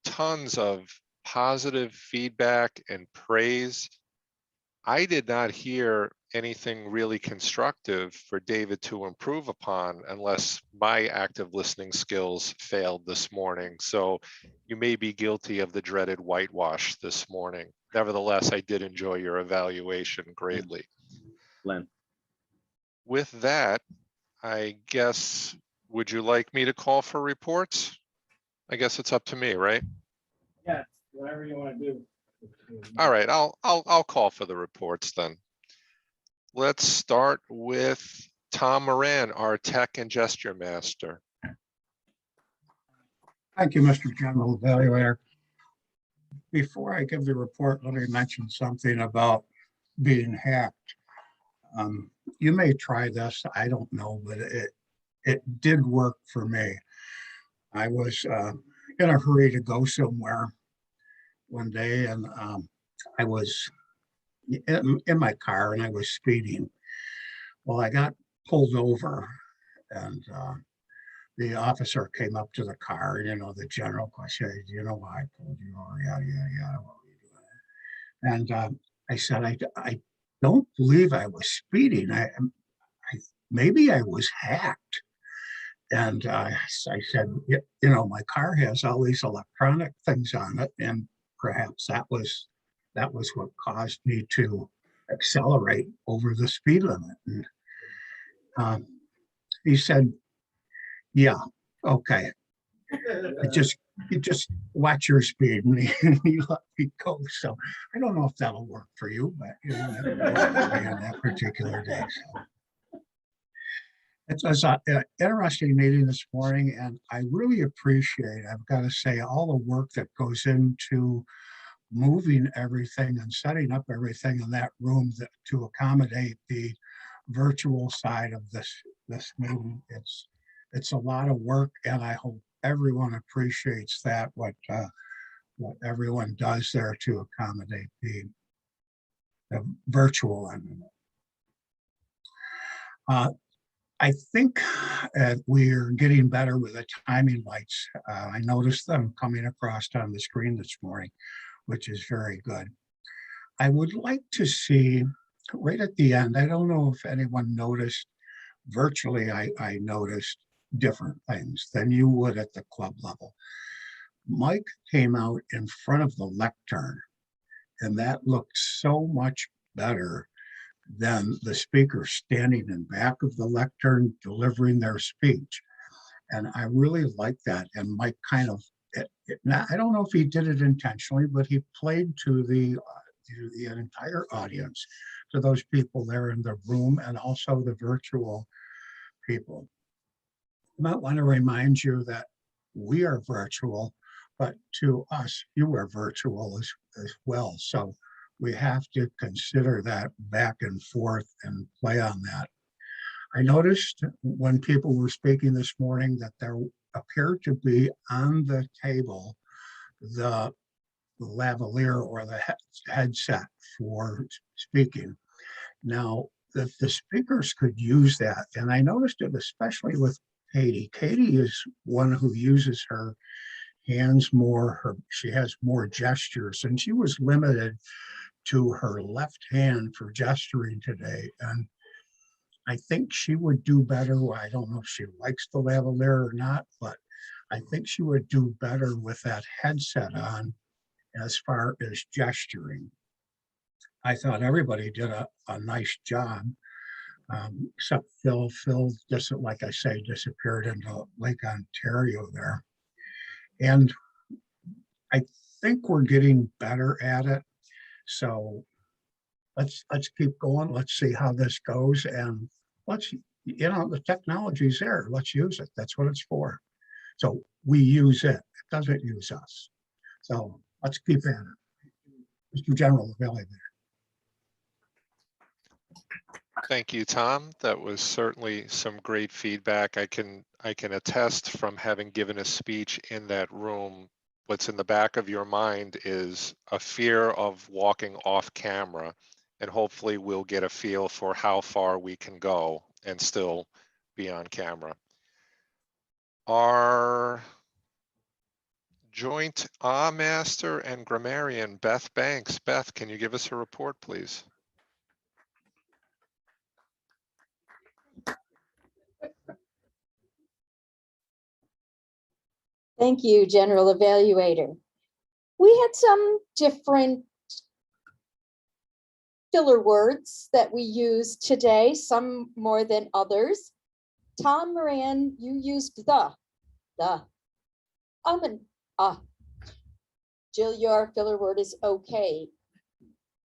tons of positive feedback and praise. I did not hear anything really constructive for David to improve upon unless my active listening skills failed this morning. So you may be guilty of the dreaded whitewash this morning. Nevertheless, I did enjoy your evaluation greatly. Len. With that, I guess, would you like me to call for reports? I guess it's up to me, right? Yeah, whatever you want to do. All right, I'll call for the reports then. Let's start with Tom Moran, our tech and gesture master. Thank you, Mr. General Evaluator. Before I give the report, let me mention something about being hacked. You may try this, I don't know, but it did work for me. I was in a hurry to go somewhere one day, and I was in my car and I was speeding. Well, I got pulled over, and the officer came up to the car, the general question, you know why I pulled you over? Yeah, what were you doing? And I said, I don't believe I was speeding. I maybe I was hacked. And I said, my car has all these electronic things on it, and perhaps that was what caused me to accelerate over the speed limit. And he said, yeah, okay. You just watch your speed, and he let me go. So I don't know if that'll work for you, but that worked for me on that particular day. So. It was an interesting meeting this morning, and I really appreciate, I've got to say, all the work that goes into moving everything and setting up everything in that room to accommodate the virtual side of this meeting. It's a lot of work, and I hope everyone appreciates that, what everyone does there to accommodate the virtual end of it. I think we're getting better with the timing lights. I noticed them coming across on the screen this morning, which is very good. I would like to see right at the end, I don't know if anyone noticed, virtually I noticed different things than you would at the club level. Mike came out in front of the lectern, and that looked so much better than the speaker standing in back of the lectern delivering their speech. And I really like that. And Mike kind of, I don't know if he did it intentionally, but he played to the entire audience, to those people there in the room and also the virtual people. I might want to remind you that we are virtual, but to us, you are virtual as well. So we have to consider that back and forth and play on that. I noticed when people were speaking this morning that there appeared to be on the table the lavalier or the headset for speaking. Now, the speakers could use that, and I noticed it especially with Katie. Katie is one who uses her hands more. She has more gestures, and she was limited to her left hand for gesturing today. And I think she would do better. I don't know if she likes the lavalier or not, but I think she would do better with that headset on as far as gesturing. I thought everybody did a nice job, except Phil. Phil just, like I say, disappeared into Lake Ontario there. And I think we're getting better at it. So let's keep going. Let's see how this goes. And let's, the technology's there. Let's use it. That's what it's for. So we use it. It doesn't use us. So let's keep at it. Mr. General Evaluator. Thank you, Tom. That was certainly some great feedback. I can attest from having given a speech in that room, what's in the back of your mind is a fear of walking off camera, and hopefully we'll get a feel for how far we can go and still be on camera. Our joint master and grammarian, Beth Banks. Beth, can you give us a report, please? Thank you, General Evaluator. We had some different filler words that we used today, some more than others. Tom Moran, you used the, and Jill, your filler word is okay,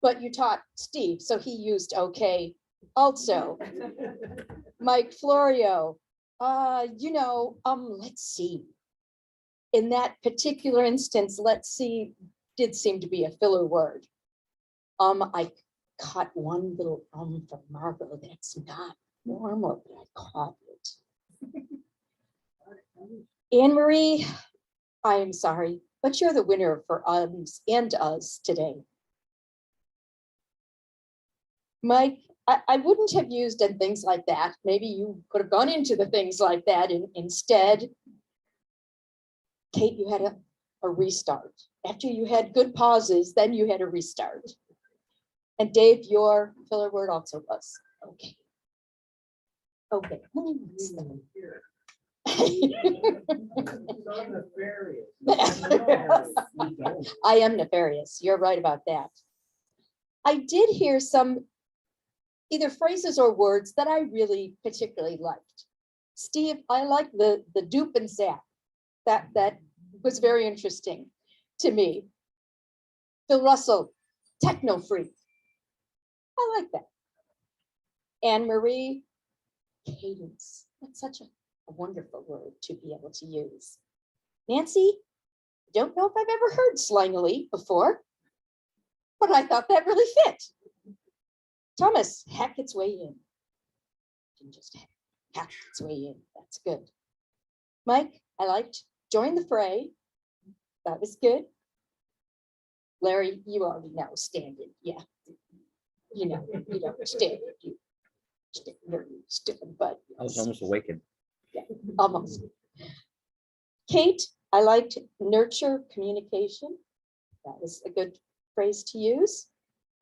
but you taught Steve, so he used okay also. Mike Florio, let's see. In that particular instance, let's see, did seem to be a filler word. I caught one little from Margot that's not normal, but I caught it. Anne Marie, I am sorry, but you're the winner for ums and us today. Mike, I wouldn't have used and things like that. Maybe you could have gone into the things like that instead. Kate, you had a restart. After you had good pauses, then you had a restart. And Dave, your filler word also was okay. Okay. I am nefarious. You're right about that. I did hear some either phrases or words that I really particularly liked. Steve, I like the dupe and zap. That was very interesting to me. Phil Russell, techno freak. I like that. Anne Marie, cadence. That's such a wonderful word to be able to use. Nancy, don't know if I've ever heard slangily before, but I thought that really fit. Thomas, hack its way in. Didn't just hack its way in. That's good. Mike, I liked join the fray. That was good. Larry, you already know, standing. Yeah. You know, standing. You're stupid, but. I was almost awakened. Yeah, almost. Kate, I liked nurture communication. That was a good phrase to use.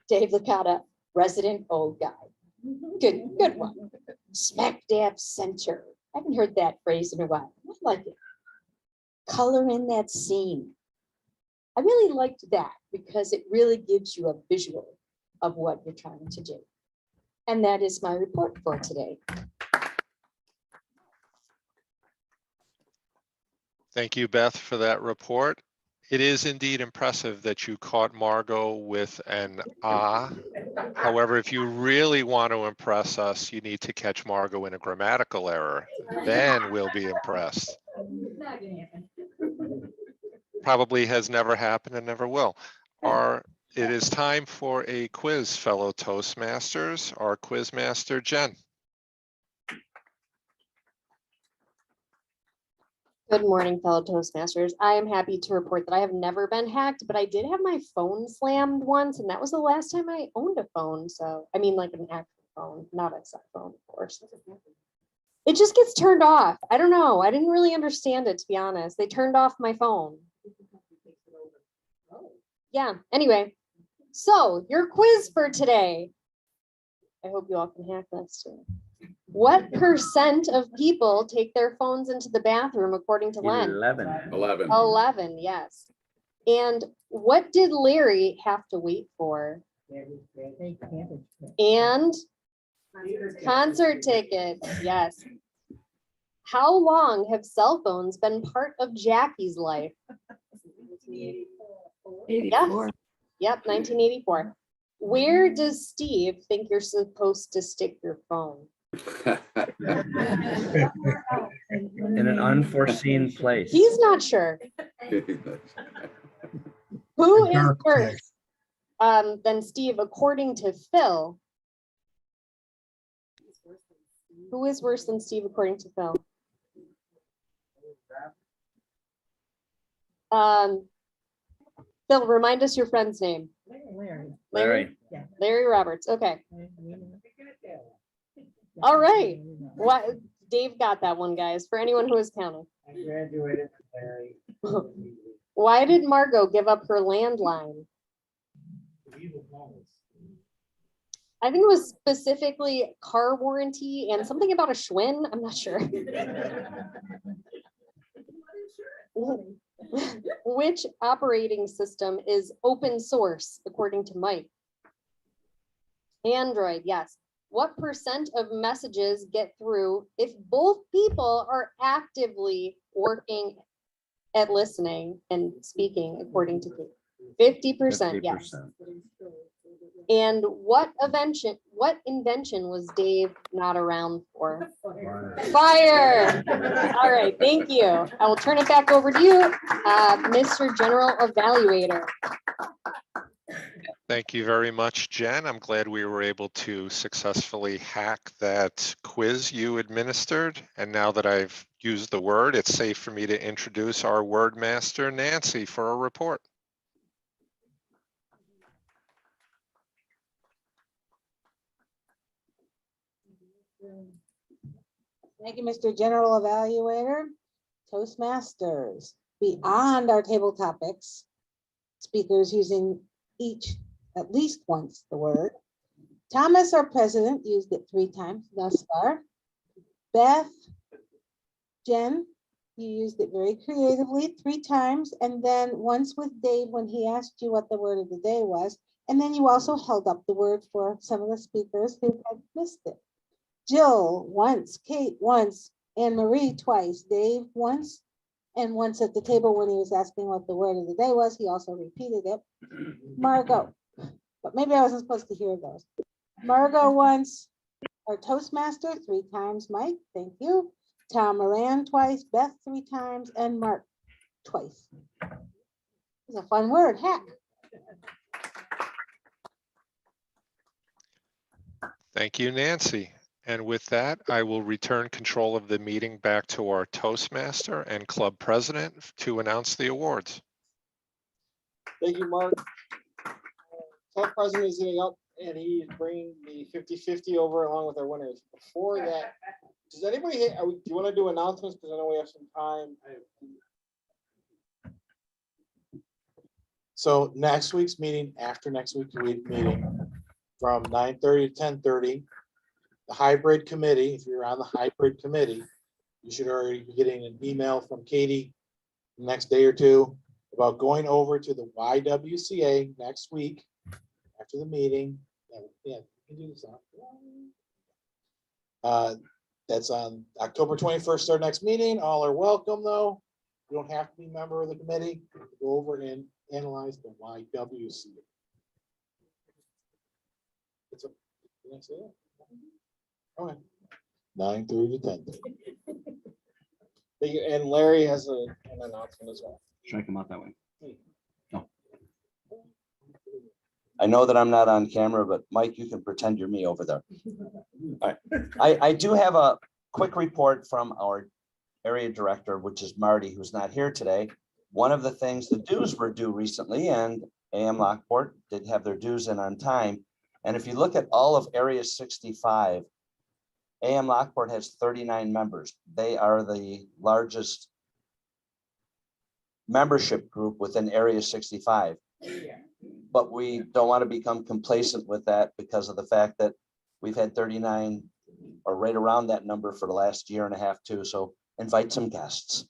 Dave Licata, resident old guy. Good one. Smack dab center. I haven't heard that phrase in a while. I like it. Color in that scene. I really liked that because it really gives you a visual of what you're trying to do. And that is my report for today. Thank you, Beth, for that report. It is indeed impressive that you caught Margot with an ah. However, if you really want to impress us, you need to catch Margot in a grammatical error. Then we'll be impressed. Probably has never happened and never will. Our It is time for a quiz, fellow Toastmasters. Our quiz master, Jen. Good morning, fellow Toastmasters. I am happy to report that I have never been hacked, but I did have my phone slammed once, and that was the last time I owned a phone. So, I mean, like an actual phone, not a cell phone, of course. It just gets turned off. I don't know. I didn't really understand it, to be honest. They turned off my phone. Yeah, anyway. So, your quiz for today. I hope you all can hack this too. What percent of people take their phones into the bathroom according to Len? 11. 11. 11, yes. And what did Larry have to wait for? And concert tickets, yes. How long have cell phones been part of Jackie's life? 84. Yep, 1984. Where does Steve think you're supposed to stick your phone? In an unforeseen place. He's not sure. Who is Dark place. worse than Steve, according to Phil? Who is worse than Steve, according to Phil? Phil, remind us your friend's name. Larry. Larry Roberts. Okay. All right. What? Dave got that one, guys. For anyone who is counting. I graduated from Larry. Why did Margot give up her landline? I think it was specifically car warranty and something about a Schwinn. I'm not sure. Which operating system is open source, according to Mike? Android, yes. What percent of messages get through if both people are actively working at listening and speaking, according to 50%, yes. And what invention was Dave not around for? Fire. All right, thank you. I will turn it back over to you, Mr. General Evaluator. Thank you very much, Jen. I'm glad we were able to successfully hack that quiz you administered. And now that I've used the word, it's safe for me to introduce our word master, Nancy, for a report. Thank you, Mr. General Evaluator. Toastmasters, beyond our table topics, speakers using each at least once the word. Thomas, our president, used it 3 times thus far. Beth, Jen, you used it very creatively 3 times, and then once with Dave when he asked you what the word of the day was, and then you also held up the word for some of the speakers who had missed it. Jill once, Kate once, Anne Marie twice, Dave once, and once at the table when he was asking what the word of the day was, he also repeated it. Margot, but maybe I wasn't supposed to hear those. Margot once, our Toastmaster 3 times, Mike, thank you. Tom Moran twice, Beth 3 times, and Mark twice. It's a fun word, hack. Thank you, Nancy. And with that, I will return control of the meeting back to our Toastmaster and club president to announce the awards. Thank you, Mark. Club president is getting up and he is bringing the 50-50 over along with our winners. Before that, does anybody, do you want to do announcements? Because I know we have some time. So next week's meeting, after next week's meeting, from 9:30 to 10:30, the hybrid committee, if you're on the hybrid committee, you should already be getting an email from Katie the next day or two about going over to the YWCA next week after the meeting. Yeah, you can do this. That's on October 21st, our next meeting. All are welcome, though. You don't have to be a member of the committee. Go over and analyze the YWCA. It's a, did I say that? Okay. 9:30 to 10:30. And Larry has an announcement as well. Should I come out that way? No. I know that I'm not on camera, but Mike, you can pretend you're me over there. All right. I do have a quick report from our area director, which is Marty, who's not here today. One of the things, the dues were due recently, and AM Lockport did have their dues in on time. And if you look at all of Area 65, AM Lockport has 39 members. They are the largest membership group within Area 65. But we don't want to become complacent with that because of the fact that we've had 39 or right around that number for the last year and a half too. So invite some guests.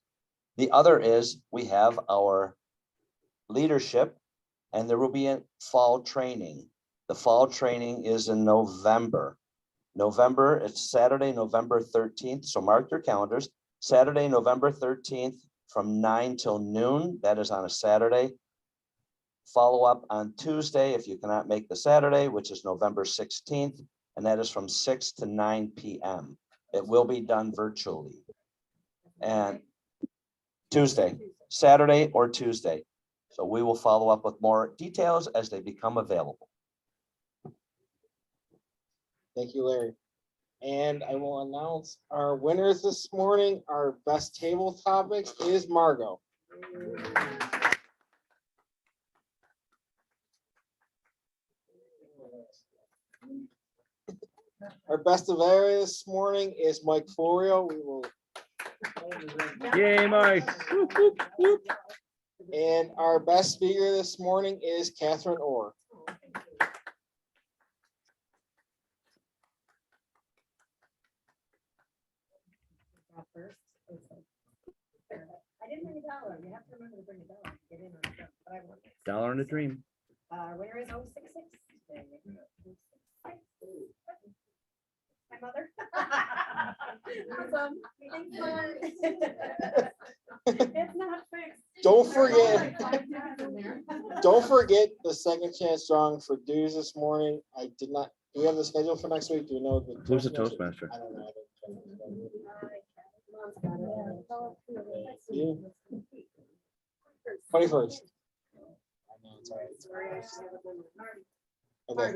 The other is we have our leadership, and there will be a fall training. The fall training is in November. It's Saturday, November 13th. So mark your calendars. Saturday, November 13th from 9 till noon. That is on a Saturday. Follow up on Tuesday if you cannot make the Saturday, which is November 16th, and that is from 6 to 9 p.m. It will be done virtually. And Tuesday, Saturday or Tuesday. So we will follow up with more details as they become available. Thank you, Larry. And I will announce our winners this morning. Our best table topics is Margot. Our best of area this morning is Mike Florio. We will. Yay, Mike. And our best speaker this morning is Catherine Orr. I didn't bring a dollar. You have to remember to bring a dollar. Get in on it, but I won. Dollar and a dream. Winner is 066. My mother. Awesome. Thanks, Mom. It's not fixed. Don't forget the second chance drawing for dues this morning. I did not. Do we have the schedule for next week? Do you know the Who's the Toastmaster? I don't know. Yeah. 21st. Okay.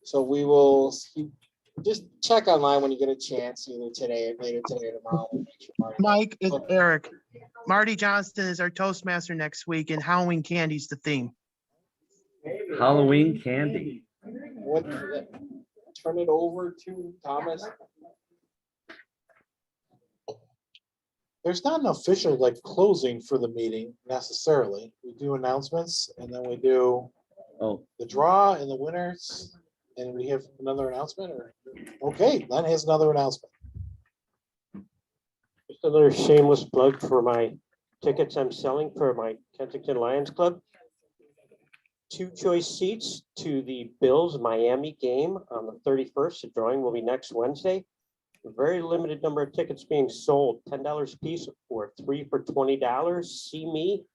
So we will just check online when you get a chance, either today or later today or tomorrow. We'll make sure Mike, it's Eric. Marty Johnston is our Toastmaster next week, and Halloween candy's the theme. Halloween candy. What, turn it over to Thomas. There's not an official like closing for the meeting necessarily. We do announcements and then we do the draw and the winners. And we have another announcement or, okay, Len has another announcement. Just another shameless plug for my tickets I'm selling for my Kensington Lions Club. 2 choice seats to the Bills Miami game on the 31st. The drawing will be next Wednesday. A very limited number of tickets being sold, $10 a piece, or 3 for $20. See me.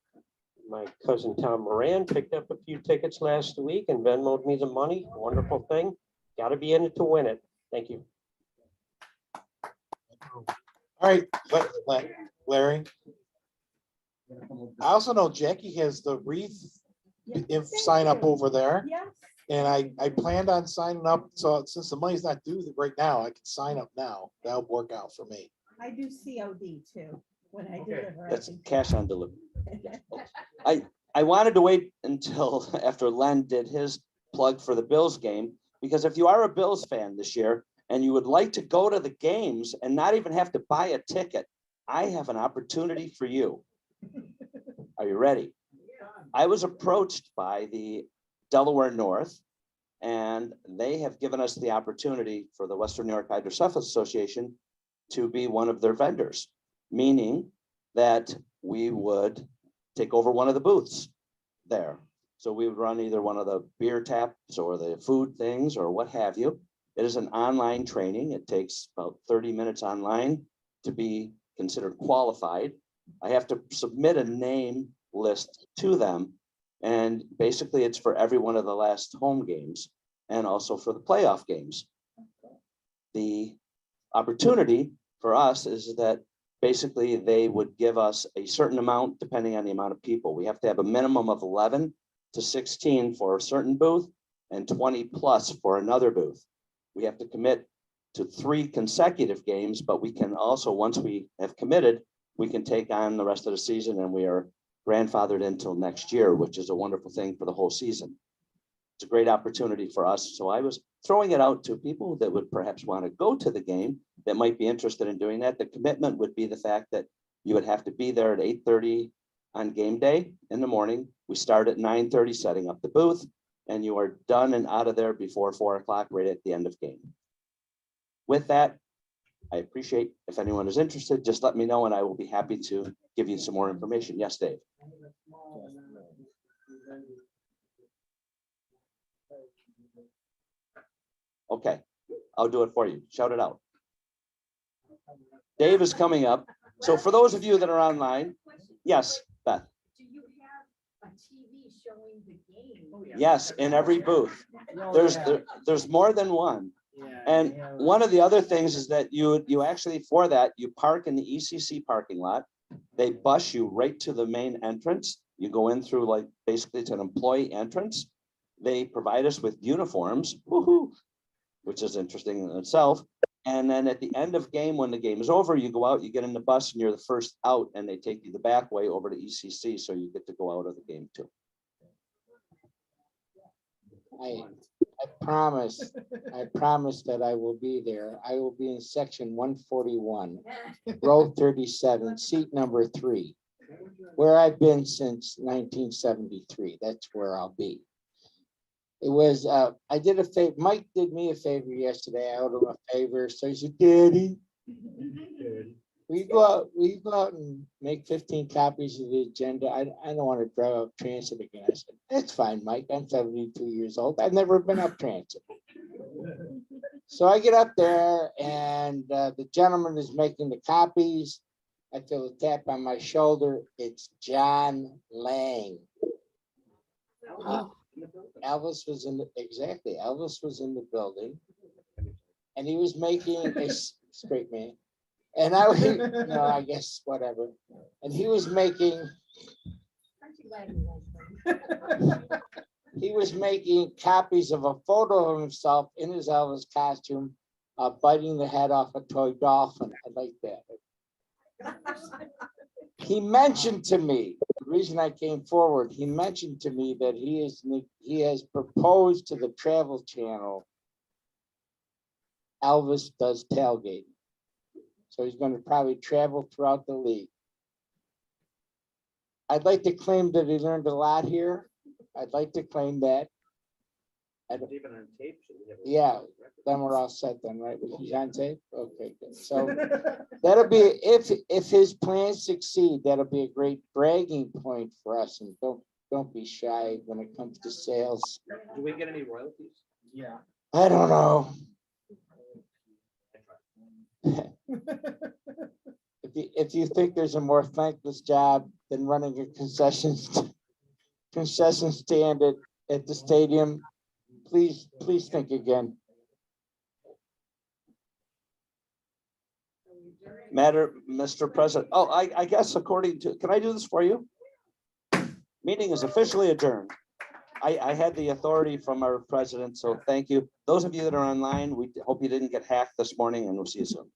My cousin Tom Moran picked up a few tickets last week and Venmoed me the money. Wonderful thing. Got to be in it to win it. Thank you. All right, Larry. I also know Jackie has the wreath sign up over there. Yes. And I planned on signing up. So since the money's not due right now, I can sign up now. That'll work out for me. I do COD too, when I deliver. That's cash on delivery. I wanted to wait until after Len did his plug for the Bills game, because if you are a Bills fan this year and you would like to go to the games and not even have to buy a ticket, I have an opportunity for you. Are you ready? I was approached by the Delaware North, and they have given us the opportunity for the Western New York Hydrocephalus Association to be one of their vendors, meaning that we would take over one of the booths there. So we would run either one of the beer taps or the food things or what have you. It is an online training. It takes about 30 minutes online to be considered qualified. I have to submit a name list to them. And basically it's for every one of the last home games and also for the playoff games. The opportunity for us is that basically they would give us a certain amount depending on the amount of people. We have to have a minimum of 11 to 16 for a certain booth and 20 plus for another booth. We have to commit to 3 consecutive games, but we can also, once we have committed, we can take on the rest of the season, and we are grandfathered until next year, which is a wonderful thing for the whole season. It's a great opportunity for us. So I was throwing it out to people that would perhaps want to go to the game that might be interested in doing that. The commitment would be the fact that you would have to be there at 8:30 on game day in the morning. We start at 9:30 setting up the booth, and you are done and out of there before 4 o'clock, right at the end of game. With that, I appreciate if anyone is interested, just let me know and I will be happy to give you some more information. Yes, Dave. Okay, I'll do it for you. Shout it out. Dave is coming up. So for those of you that are online, yes, Beth. Do you have a TV showing the game? Yes, in every booth. There's more than one. And one of the other things is that you actually, for that, you park in the ECC parking lot. They bus you right to the main entrance. You go in through, like, basically it's an employee entrance. They provide us with uniforms, woohoo, which is interesting in itself. And then at the end of game, when the game is over, you go out, you get in the bus and you're the first out, and they take you the back way over to ECC. So you get to go out of the game too. I promise that I will be there. I will be in section 141, row 37, seat number 3, where I've been since 1973. That's where I'll be. It was, I did a favor. Mike did me a favor yesterday. I owed him a favor. So he said, Daddy, we go out and make 15 copies of the agenda. I don't want to drive up transit again. I said, that's fine, Mike. I'm 72 years old. I've never been up transit. So I get up there and the gentleman is making the copies. I feel a tap on my shoulder. It's John Lang. Elvis was in the, exactly. Elvis was in the building and he was making a straight man. And I, no, I guess whatever. And he was making copies of a photo of himself in his Elvis costume, biting the head off a toy dolphin. I like that. He mentioned to me, the reason I came forward, he mentioned to me that he has proposed to the Travel Channel, Elvis does tailgating. So he's going to probably travel throughout the league. I'd like to claim that he learned a lot here. I'd like to claim that. Yeah, then we're all set then, right? He's on tape? Okay, good. So that'll be, if his plans succeed, that'll be a great bragging point for us. And don't be shy when it comes to sales. Do we get any royalties? Yeah. I don't know. If you think there's a more thankless job than running a concession stand at the stadium, please think again. Mr. President. Oh, I guess according to, can I do this for you? Meeting is officially adjourned. I had the authority from our president, so thank you. Those of you that are online, we hope you didn't get hacked this morning, and we'll see you soon.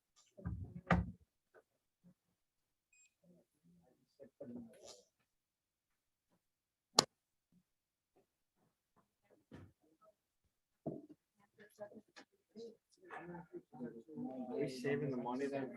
Are we saving the money then?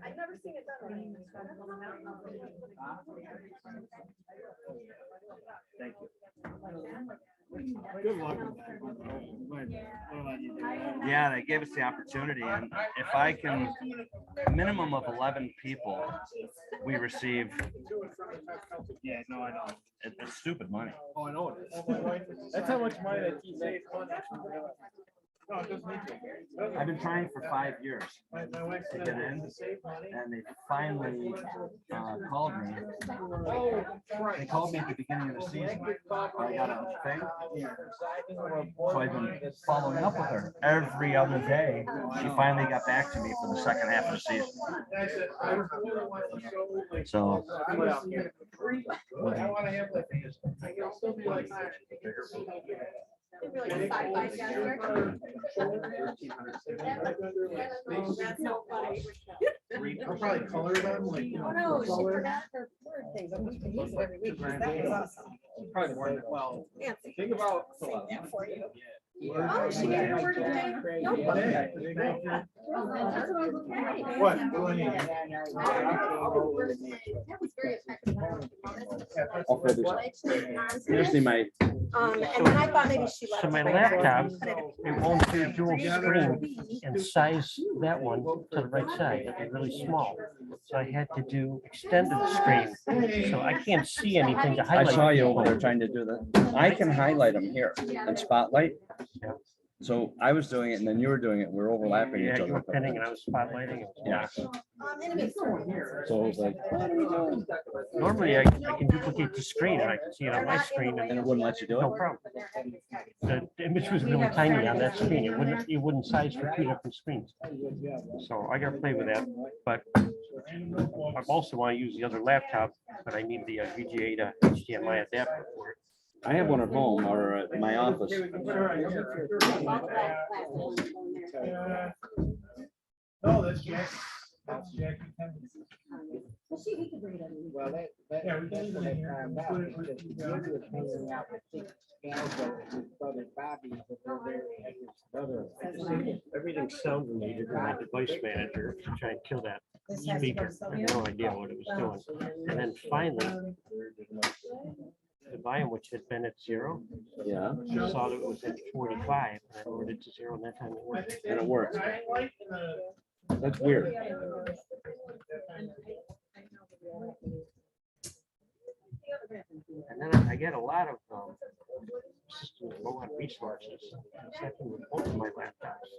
I've never seen it done. Thank you. Good luck. Yeah, they gave us the opportunity, and if I can, a minimum of 11 people, we receive. Yeah, no, I know. It's stupid money. Oh, I know it is. That's how much money that he saves. No, it doesn't need to. I've been trying for 5 years to get in, and they finally called me. They called me at the beginning of the season. I got a thing. So I've been following up with her every other day. She finally got back to me for the second half of the season. So. I'll probably color them like, you know. No, she color. forgot her word thing, but we can use it every week. 'Cause that was awesome. Probably more than 12. Fancy. Think about. Save that for you. Oh, she got her word today? Nope. Yeah. That's what I was looking at. What? What do I need? That was very effective. I'll figure Well, it actually, out. Usually my, and then I thought maybe she left. So my it. laptop, it won't do dual screen and size that one to the right side, it'd be really small. So I had to do extended screen, so I can't see anything to I highlight. saw you over there trying to do that. I can highlight them here in Spotlight. So I was doing it and then you were doing it. We're overlapping each Yeah, you other. were pinning and I was spotlighting. it. Yeah. And it makes sense. So it was like, what are we doing? Normally I can duplicate the screen and I can see it on my screen And and it wouldn't let you do no it? problem. The image was really tiny on that screen. It wouldn't size for 2 different screens. So I gotta play with that, but I also want to use the other laptop, but I need the VGA to HDMI adapter for it. I have one at home or at my office. No, that's Jackie. That's Jackie. Well, we could bring it in. Well, Yeah, we can even hear. Everything sound related in my device manager to try and kill that speaker. I had no idea what it was doing. And then finally, the volume, which had been at 0, Yeah, saw that it was at 45, and I lowered it to 0, and that time it worked. and it works. That's weird. And then I get a lot of systems low on resources. It's happened with both of my laptops.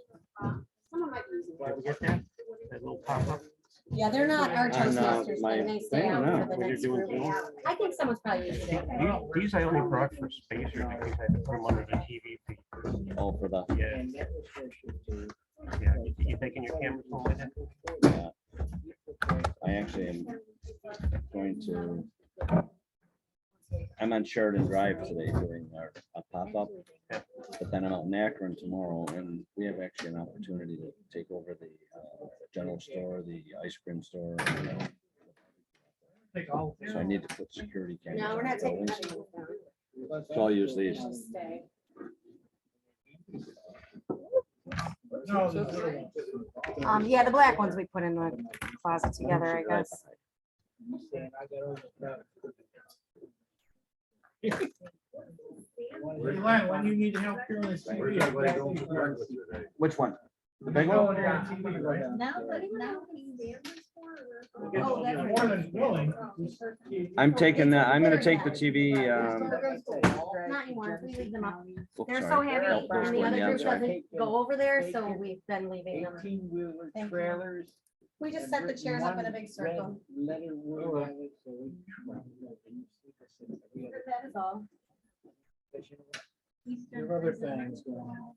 You ever get that? That little pop-up? Yeah, they're not our On, Toastmasters, my they may stay thing, out no. for the When you're next doing group. Zoom? I think someone's probably using it. These I only brought for spacers because I had to put them under the TV feed. Oh, for the, Yeah. Yeah, you taking your camera home with it? yeah. I actually am going to, I'm on Sheridan Drive today doing a pop-up. But then I'm out in Akron tomorrow and we have actually an opportunity to take over the general store, the ice cream store. So I need to put security cameras. No, we're in not the taking buildings. that. So I'll use these. Stay. Yeah, the black ones we put in the closet together, I guess. Eli, when you need help here in the studio. Which one? The big one? Oh, that's more than willing. I'm taking that, I'm gonna take the TV. Not anymore, we leave them up. Oops, They're so sorry. heavy Those and the one, other yeah, I'm group sorry. doesn't go over there, so we've been leaving them. Thank you. trailers. We just set the chairs up in a big circle. Letter word. That is all. There are other things going on.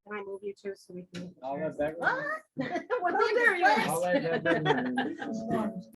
Can I move you too so we can? I'll let that. What? What's there? I'll let that.